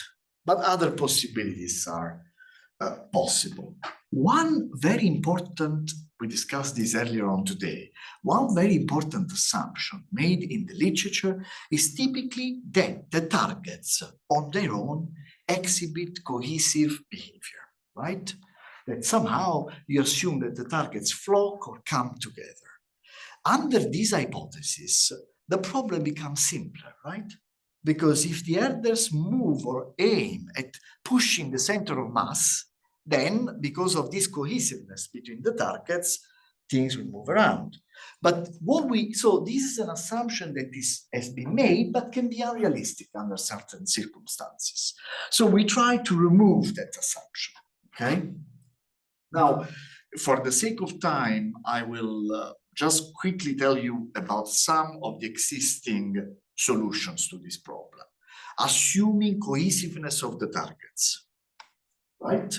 but other possibilities are possible. One very important, we discussed this earlier on today, one very important assumption made in the literature is typically that the targets on their own exhibit cohesive behavior, right? That somehow you assume that the targets flock or come together. Under this hypothesis, the problem becomes simpler, right? Because if the herders move or aim at pushing the center of mass, then because of this cohesiveness between the targets, things will move around. But so this is an assumption that has been made, but can be unrealistic under certain circumstances. So we try to remove that assumption, okay? Now, for the sake of time, I will just quickly tell you about some of the existing solutions to this problem. assuming cohesiveness of the targets, right?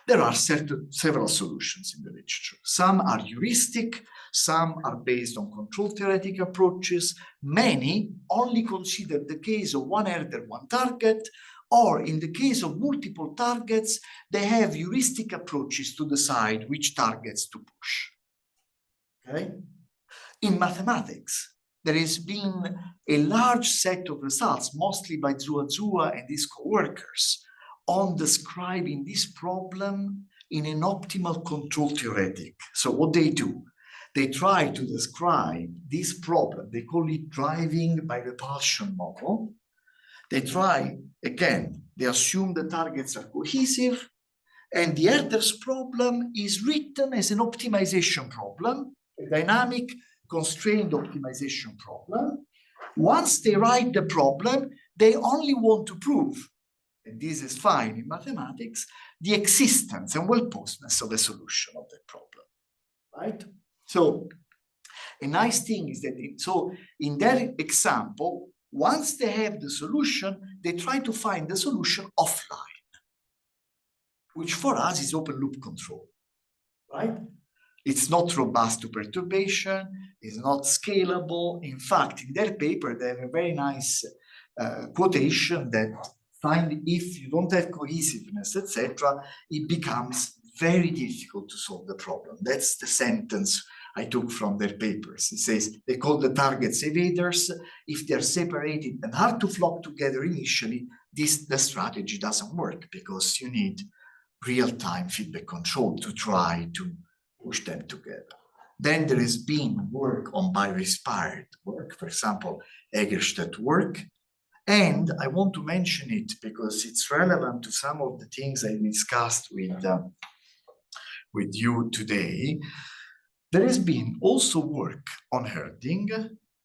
There are several solutions in the literature. Some are heuristic, some are based on control theoretic approaches. Many only consider the case of one herder, one target, or in the case of multiple targets, they have heuristic approaches to decide which targets to push. Okay? In mathematics, there has been a large set of results, mostly by Zua and his co-workers, on describing this problem in an optimal control theoretic. So what they do, they try to describe this problem, they call it driving by repulsion model. They try, again, they assume the targets are cohesive, and the herder's problem is written as an optimization problem, a dynamic constrained optimization problem. Once they write the problem, they only want to prove, and this is fine in mathematics, the existence and well-posedness of a solution of that problem, right? So a nice thing is that, in their example, once they have the solution, they try to find the solution offline, which for us is open loop control, right? It's not robust to perturbation, it's not scalable. In fact, in their paper, they have a very nice quotation that if you don't have cohesiveness, etc., it becomes very difficult to solve the problem. That's the sentence I took from their papers. It says they call the targets evaders. If they're separated and hard to flock together initially, the strategy doesn't work because you need real-time feedback control to try to push them together. Then there has been work on bioinspired work, for example, Egerstedt work. And I want to mention it because it's relevant to some of the things I discussed with you today. There has been also work on herding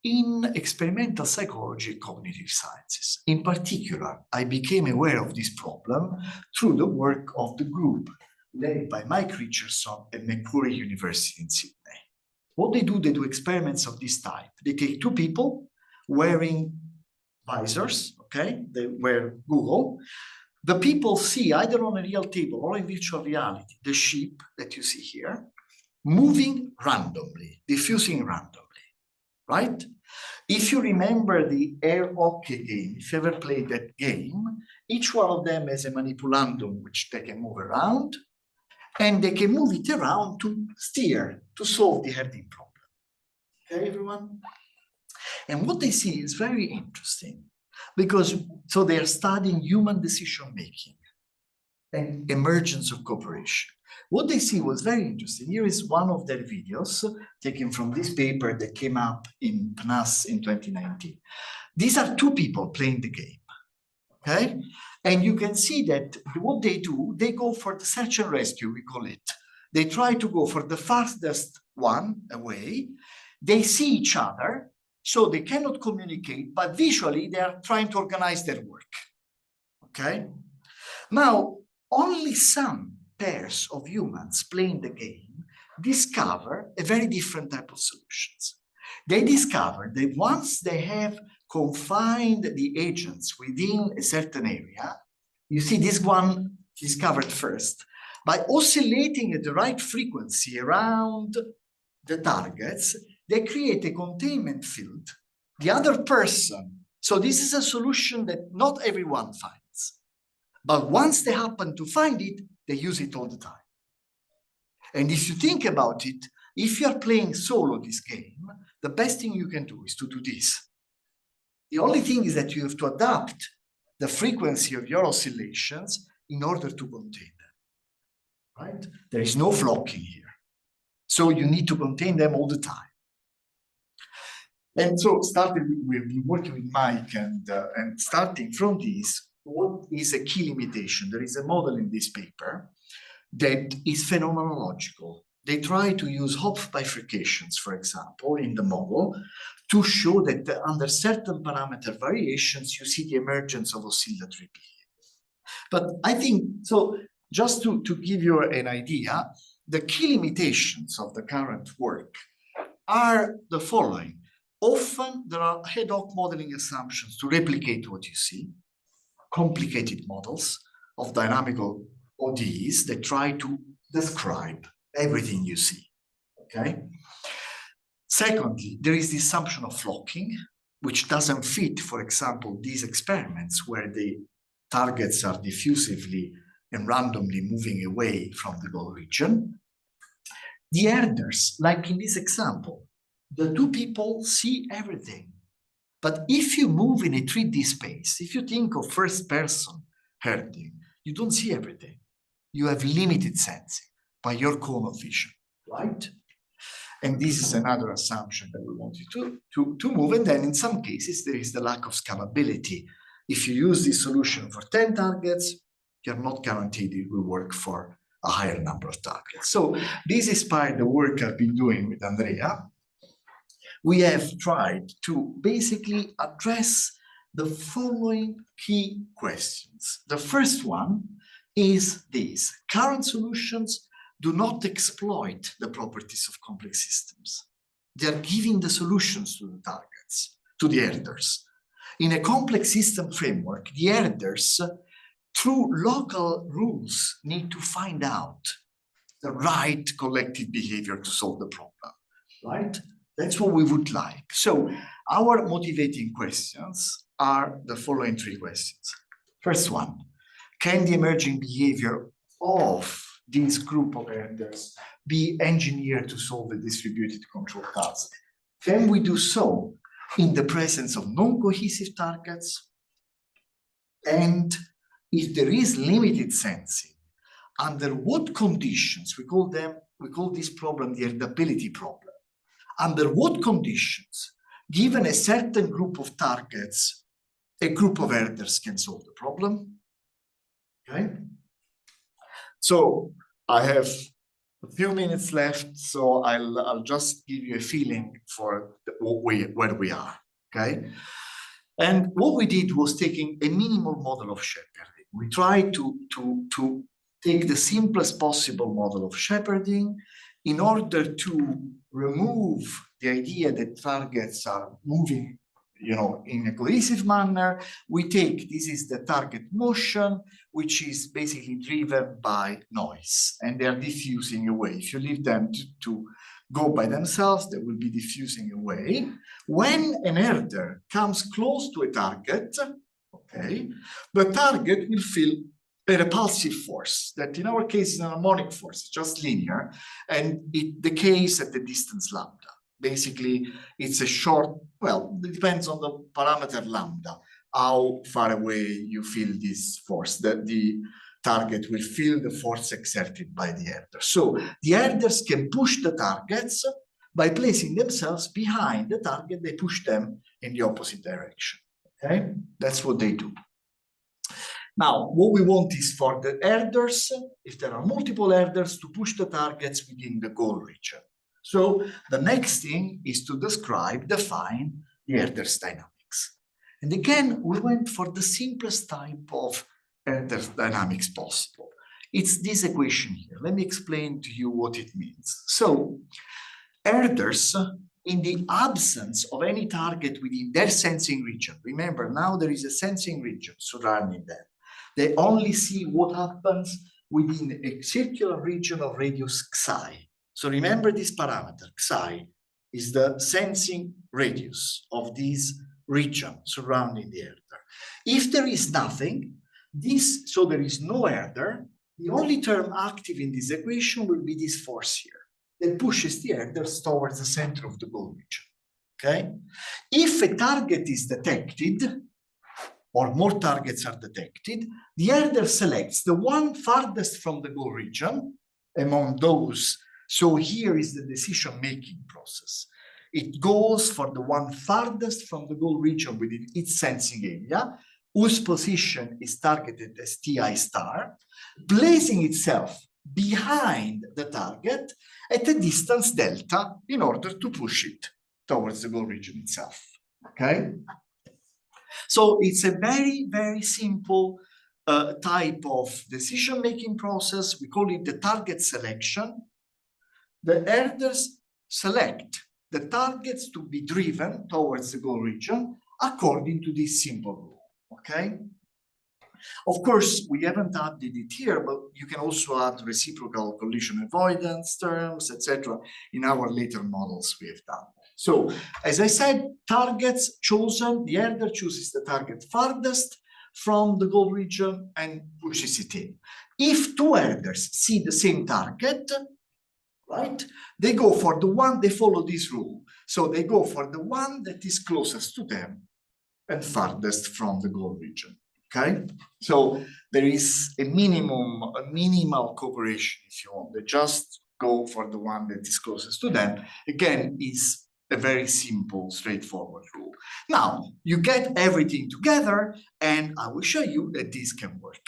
in experimental psychology and cognitive sciences. In particular, I became aware of this problem through the work of the group led by Mike Richardson at Macquarie University in Sydney. What they do experiments of this type. They take two people wearing visors, okay? They wear Google. The people see either on a real table or in virtual reality, the sheep that you see here, moving randomly, diffusing randomly, right? If you remember the air hockey game, if you ever played that game, each one of them has a manipulandum which they can move around, and they can move it around to steer, to solve the herding problem. Okay, everyone? And what they see is very interesting because, so they are studying human decision-making and emergence of cooperation. What they see was very interesting. Here is one of their videos taken from this paper that came up in PNAS in 2019. These are two people playing the game, okay? And you can see that what they do, they go for the search and rescue, we call it. They try to go for the fastest one away. They see each other, so they cannot communicate, but visually they are trying to organize their work, okay? Now, only some pairs of humans playing the game discover a very different type of solutions. They discover that once they have confined the agents within a certain area, you see this one discovered first, by oscillating at the right frequency around the targets, they create a containment field. The other person, so this is a solution that not everyone finds. But once they happen to find it, they use it all the time. And if you think about it, if you are playing solo this game, the best thing you can do is to do this. The only thing is that you have to adapt the frequency of your oscillations in order to contain them, right? There is no flocking here. So you need to contain them all the time. And so we've been working with Mike and starting from this, what is a key limitation? There is a model in this paper that is phenomenological. They try to use Hopf bifurcations, for example, in the model to show that under certain parameter variations, you see the emergence of oscillatory behavior. But I think, so just to give you an idea, the key limitations of the current work are the following. Often there are ad hoc modeling assumptions to replicate what you see. complicated models of dynamical ODEs that try to describe everything you see, okay? Secondly, there is the assumption of flocking, which doesn't fit, for example, these experiments where the targets are diffusively and randomly moving away from the goal region. The herders, like in this example, the two people see everything. But if you move in a 3D space, if you think of first person herding, you don't see everything. You have limited sensing by your cone of vision, right? And this is another assumption that we want you to move. And then in some cases, there is the lack of scalability. If you use this solution for 10 targets, you're not guaranteed it will work for a higher number of targets. So this inspired the work I've been doing with Andrea. We have tried to basically address the following key questions. The first one is this: current solutions do not exploit the properties of complex systems. They are giving the solutions to the targets, to the herders. In a complex system framework, the herders, through local rules, need to find out the right collective behavior to solve the problem, right? That's what we would like. So our motivating questions are the following three questions. First one, can the emerging behavior of this group of herders be engineered to solve a distributed control task? Can we do so in the presence of non-cohesive targets? And if there is limited sensing, under what conditions, we call this problem the herdability problem. Under what conditions, given a certain group of targets, a group of herders can solve the problem? Okay. So I have a few minutes left, so I'll just give you a feeling for where we are, okay? And what we did was taking a minimal model of shepherding. We tried to take the simplest possible model of shepherding in order to remove the idea that targets are moving, in a cohesive manner. We take, this is the target motion, which is basically driven by noise, and they are diffusing away. If you leave them to go by themselves, they will be diffusing away. When an herder comes close to a target, okay, the target will feel a repulsive force that in our case is an harmonic force, just linear, and it decays at the distance lambda. Basically, it's a short, well, it depends on the parameter lambda, how far away you feel this force, that the target will feel the force exerted by the herder. So the herders can push the targets by placing themselves behind the target. They push them in the opposite direction, okay? That's what they do. Now, what we want is for the herders, if there are multiple herders, to push the targets within the goal region. So the next thing is to define the herders dynamics. And again, we went for the simplest type of herders dynamics possible. It's this equation here. Let me explain to you what it means. So herders, in the absence of any target within their sensing region, remember now there is a sensing region surrounding them. They only see what happens within a circular region of radius xi. So remember this parameter, xi is the sensing radius of this region surrounding the herder. If there is nothing, so there is no herder, the only term active in this equation will be this force here that pushes the herders towards the center of the goal region, okay? If a target is detected, or more targets are detected, the herder selects the one farthest from the goal region among those. So here is the decision-making process. It goes for the one farthest from the goal region within its sensing area, whose position is targeted as Ti star, placing itself behind the target at a distance delta in order to push it towards the goal region itself, okay? So it's a very, very simple type of decision-making process. We call it the target selection. The herders select the targets to be driven towards the goal region according to this simple rule, okay? Of course, we haven't added it here, but you can also add reciprocal collision avoidance terms, etc. in our later models we have done. So, as I said, targets chosen, the herder chooses the target farthest from the goal region and pushes it in. If two herders see the same target, right, they go for the one, they follow this rule. So they go for the one that is closest to them and farthest from the goal region. Okay, so there is a minimal cooperation, if you want. They just go for the one that is closest to them. Again, is a very simple, straightforward rule. Now, you get everything together, and I will show you that this can work.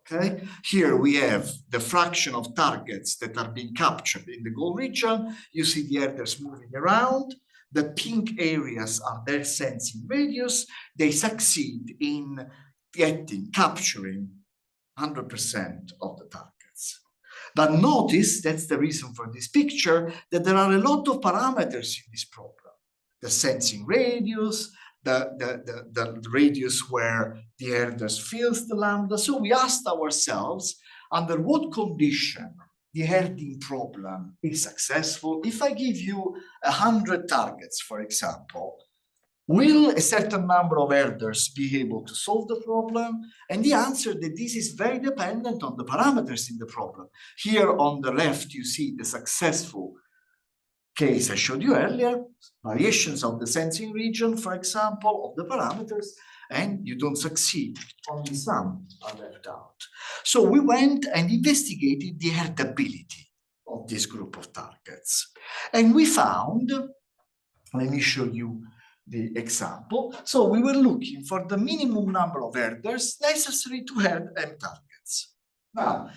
Okay, here we have the fraction of targets that are being captured in the goal region. You see the herders moving around. The pink areas are their sensing radius. They succeed in capturing 100% of the targets. But notice, that's the reason for this picture, that there are a lot of parameters in this problem. The sensing radius, the radius where the herders feels the lambda. So we asked ourselves, under what condition the herding problem is successful? If I give you 100 targets, for example, will a certain number of herders be able to solve the problem? And the answer that this is very dependent on the parameters in the problem. Here on the left, you see the successful case I showed you earlier, variations of the sensing region, for example, of the parameters, and you don't succeed. Only some are left out. So we went and investigated the herdability of this group of targets. And we found, let me show you the example. So we were looking for the minimum number of herders necessary to herd M targets. Now,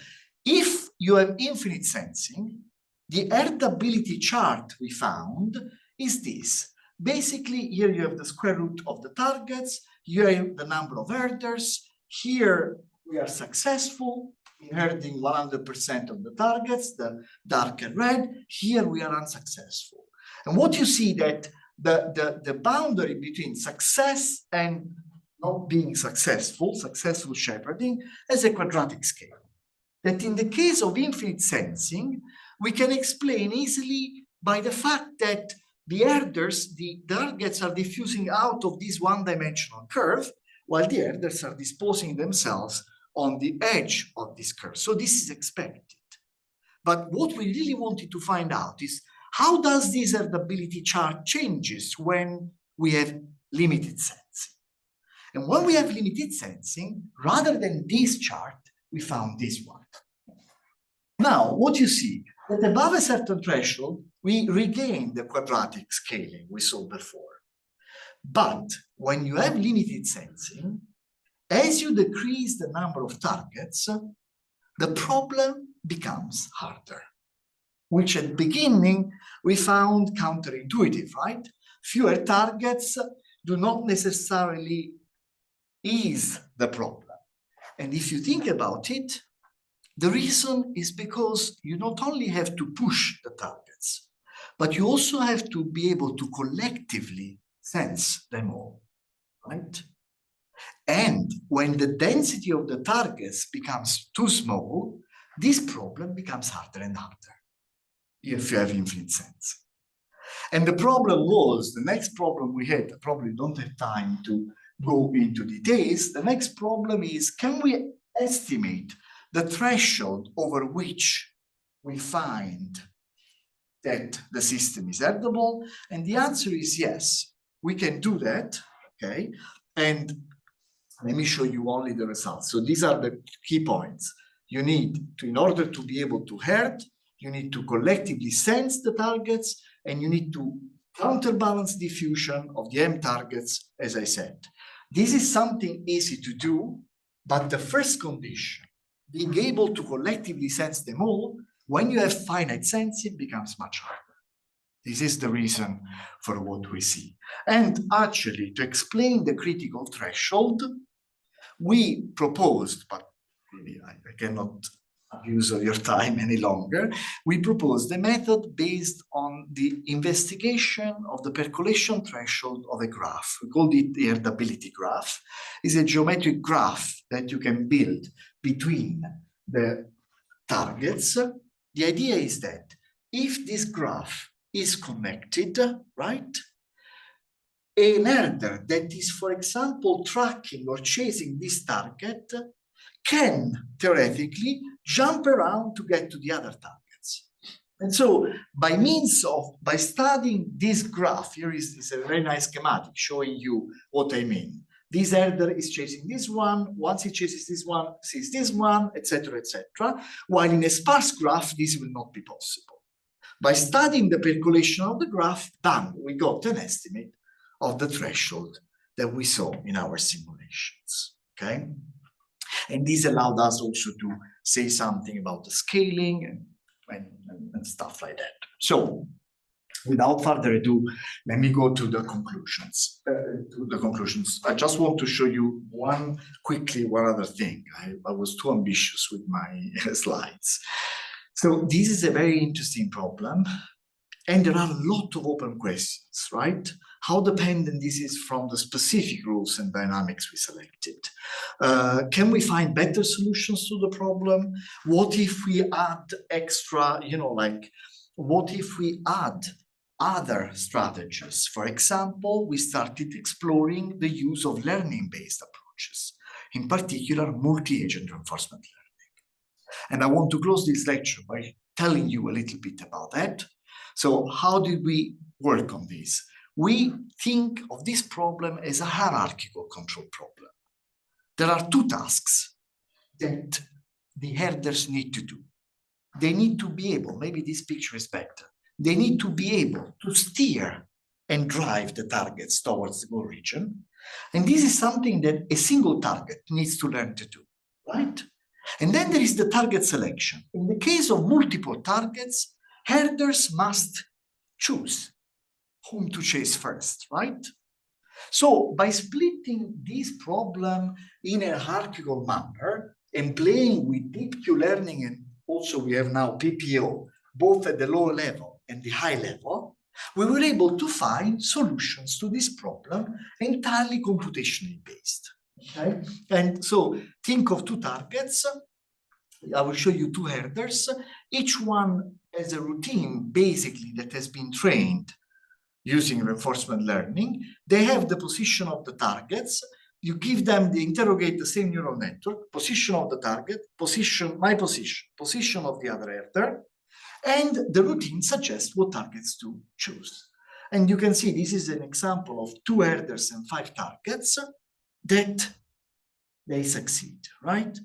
if you have infinite sensing, the herdability chart we found is this. Basically, here you have the square root of the targets, you have the number of herders. Here we are successful in herding 100% of the targets, the darker red. Here we are unsuccessful. And what you see that the boundary between success and not being successful shepherding, has a quadratic scale. That in the case of infinite sensing, we can explain easily by the fact that the herders, the targets are diffusing out of this one-dimensional curve, while the herders are disposing themselves on the edge of this curve. So this is expected. But what we really wanted to find out is how does this herdability chart changes when we have limited sensing? And when we have limited sensing, rather than this chart, we found this one. Now, what you see, that above a certain threshold, we regain the quadratic scaling we saw before. But when you have limited sensing, as you decrease the number of targets, the problem becomes harder, which at the beginning we found counterintuitive, right? Fewer targets do not necessarily ease the problem. And if you think about it, the reason is because you not only have to push the targets, but you also have to be able to collectively sense them all, right? And when the density of the targets becomes too small, this problem becomes harder and harder if you have infinite sensing. And the problem was, the next problem we had, I probably don't have time to go into details. The next problem is, can we estimate the threshold over which we find that the system is herdable? And the answer is yes, we can do that, okay? And let me show you only the results. So these are the key points. You need to, in order to be able to herd, you need to collectively sense the targets, and you need to counterbalance diffusion of the M targets, as I said. This is something easy to do, but the first condition, being able to collectively sense them all, when you have finite sensing, becomes much harder. This is the reason for what we see. And actually, to explain the critical threshold, we proposed, but really I cannot abuse of your time any longer, we proposed a method based on the investigation of the percolation threshold of a graph. We called it the herdability graph. It's a geometric graph that you can build between the targets. The idea is that if this graph is connected, right, an herder that is, for example, tracking or chasing this target can theoretically jump around to get to the other targets. And so by studying this graph, here is a very nice schematic showing you what I mean. This herder is chasing this one. Once he chases this one, sees this one, etc., etc. While in a sparse graph, this will not be possible. By studying the percolation of the graph, done, we got an estimate of the threshold that we saw in our simulations, okay? And this allowed us also to say something about the scaling and stuff like that. So, without further ado, let me go to the conclusions. I just want to show you one other thing. I was too ambitious with my slides. So this is a very interesting problem, and there are a lot of open questions, right? How dependent this is from the specific rules and dynamics we selected. Can we find better solutions to the problem? What if we add extra, what if we add other strategies? For example, we started exploring the use of learning-based approaches, in particular, multi-agent reinforcement learning. And I want to close this lecture by telling you a little bit about that. So how did we work on this? We think of this problem as a hierarchical control problem. There are two tasks that the herders need to do. They need to be able, maybe this picture is better, they need to be able to steer and drive the targets towards the goal region. And this is something that a single target needs to learn to do, right? And then there is the target selection. In the case of multiple targets, herders must choose whom to chase first, right? So by splitting this problem in a hierarchical manner and playing with deep Q learning, and also we have now PPO, both at the low level and the high level, we were able to find solutions to this problem entirely computationally based. Okay? And so think of two targets. I will show you two herders. Each one has a routine, basically, that has been trained using reinforcement learning. They have the position of the targets. You give them, they interrogate the same neural network, position of the target, position, my position, position of the other herder, and the routine suggests what targets to choose. And you can see this is an example of two herders and 5 targets that they succeed, right?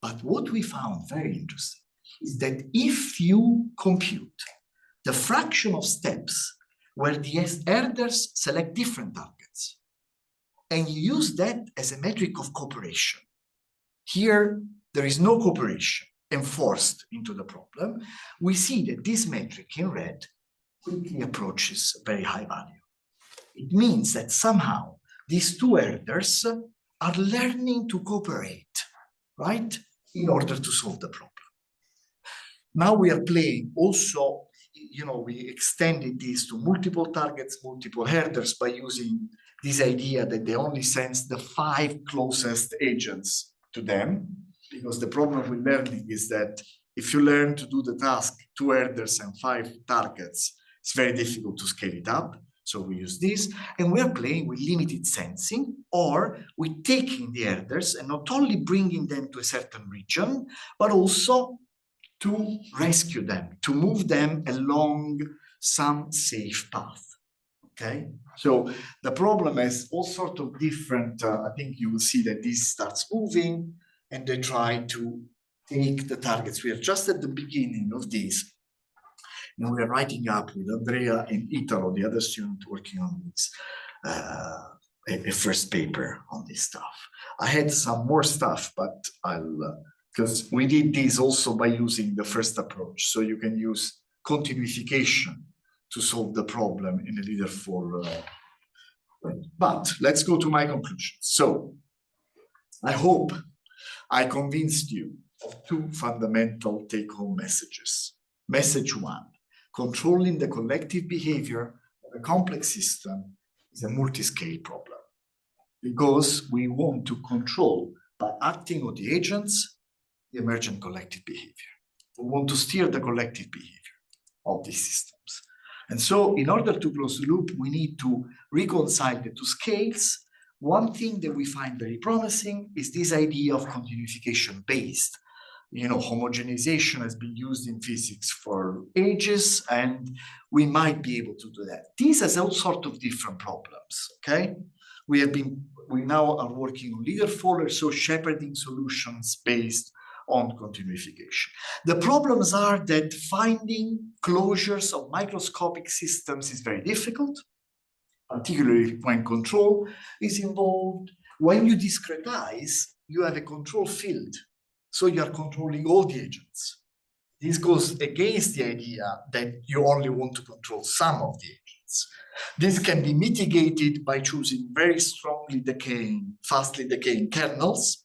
But what we found very interesting is that if you compute the fraction of steps where the herders select different targets, and you use that as a metric of cooperation, here there is no cooperation enforced into the problem, we see that this metric in red quickly approaches a very high value. It means that somehow these two herders are learning to cooperate, right, in order to solve the problem. Now we are playing also, we extended this to multiple targets, multiple herders by using this idea that they only sense the 5 closest agents to them, because the problem with learning is that if you learn to do the task 2 herders and 5 targets, it's very difficult to scale it up. So we use this, and we're playing with limited sensing, or with taking the herders and not only bringing them to a certain region, but also to rescue them, to move them along some safe path. Okay, so the problem has all sorts of different, I think you will see that this starts moving, and they try to take the targets. We are just at the beginning of this. And we are writing up with Andrea and Italo, the other student working on this, a first paper on this stuff. I had some more stuff, but because we did this also by using the first approach. So you can use continuification to solve the problem in a leader for way. But let's go to my conclusions. So I hope I convinced you of two fundamental take-home messages. Message one, controlling the collective behavior of a complex system is a multi-scale problem, because we want to control, by acting on the agents, the emergent collective behavior. We want to steer the collective behavior of these systems. And so in order to close the loop, we need to reconcile the two scales. One thing that we find very promising is this idea of continuification based. You know, homogenization has been used in physics for ages, and we might be able to do that. This has all sorts of different problems, okay? We now are working on leader follower, so shepherding solutions based on continuification. The problems are that finding closures of microscopic systems is very difficult, particularly when control is involved. When you discretize, you have a control field, so you are controlling all the agents. This goes against the idea that you only want to control some of the agents. This can be mitigated by choosing very strongly decaying, fastly decaying kernels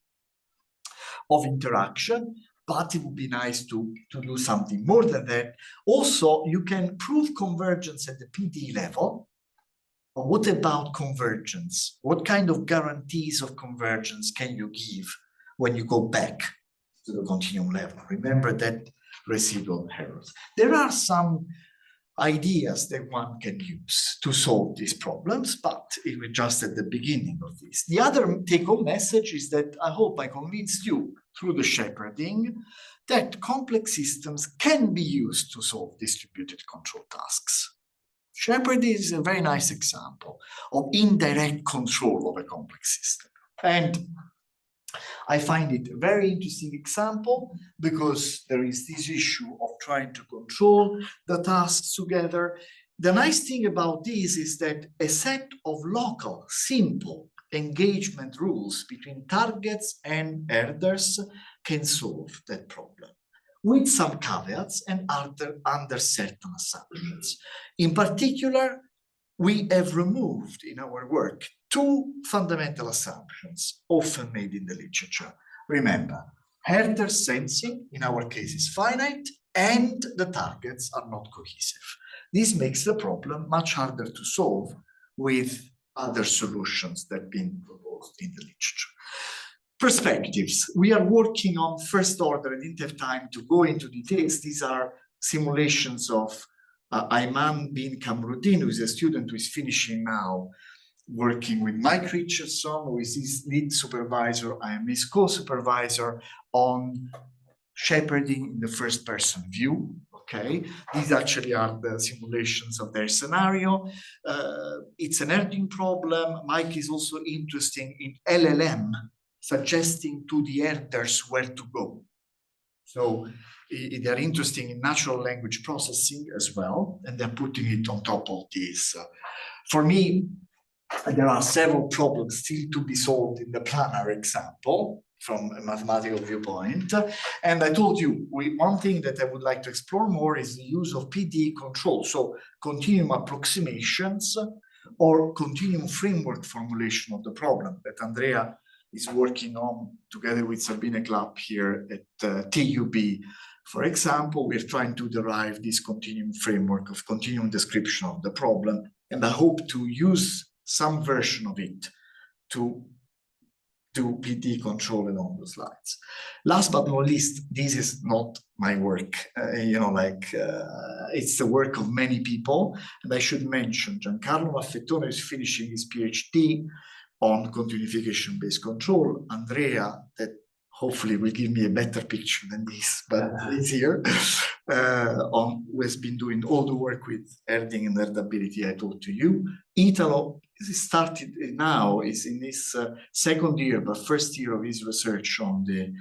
of interaction, but it would be nice to do something more than that. Also, you can prove convergence at the PD level. But what about convergence? What kind of guarantees of convergence can you give when you go back to the continuum level? Remember that residual errors. There are some ideas that one can use to solve these problems, but we're just at the beginning of this. The other take-home message is that I hope I convinced you through the shepherding that complex systems can be used to solve distributed control tasks. Shepherding is a very nice example of indirect control of a complex system. And I find it a very interesting example because there is this issue of trying to control the tasks together. The nice thing about this is that a set of local, simple engagement rules between targets and herders can solve that problem, with some caveats and under certain assumptions. In particular, we have removed in our work two fundamental assumptions often made in the literature. Remember, herder sensing, in our case, is finite, and the targets are not cohesive. This makes the problem much harder to solve with other solutions that have been proposed in the literature. Perspectives. We are working on first order. I didn't have time to go into details. These are simulations of Ayman bin Kamruddin, who is a student who is finishing now, working with Mike Richardson, who is his lead supervisor. I am his co-supervisor on shepherding in the first-person view. Okay, these actually are the simulations of their scenario. It's an herding problem. Mike is also interested in LLM, suggesting to the herders where to go. So they are interested in natural language processing as well, and they're putting it on top of this. For me, there are several problems still to be solved in the planar example from a mathematical viewpoint. And I told you, one thing that I would like to explore more is the use of PD control. So continuum approximations or continuum framework formulation of the problem that Andrea is working on together with Sabine Klapp here at TUB. For example, we're trying to derive this continuum framework of continuum description of the problem, and I hope to use some version of it to do PD control along those lines. Last but not least, this is not my work, it's the work of many people, and I should mention Giancarlo Maffettone is finishing his PhD on continuification-based control. Andrea, that hopefully will give me a better picture than this, but he's here, who has been doing all the work with herding and herdability I told to you. Italo started now, is in his second year, but first year of his research on the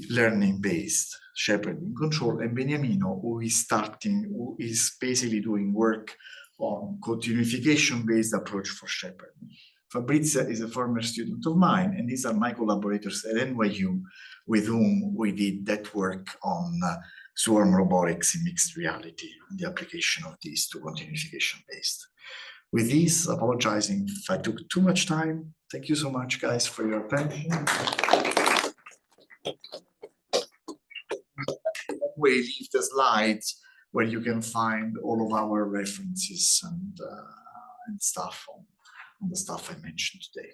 learning-based shepherding control, and Beniamino, who is basically doing work on continuification-based approach for shepherding. Fabrizia is a former student of mine, and these are my collaborators at NYU with whom we did that work on swarm robotics in mixed reality and the application of these to continuification-based. With this, apologizing if I took too much time. Thank you so much, guys, for your attention. way leave the slides where you can find all of our references and stuff on the stuff I mentioned today.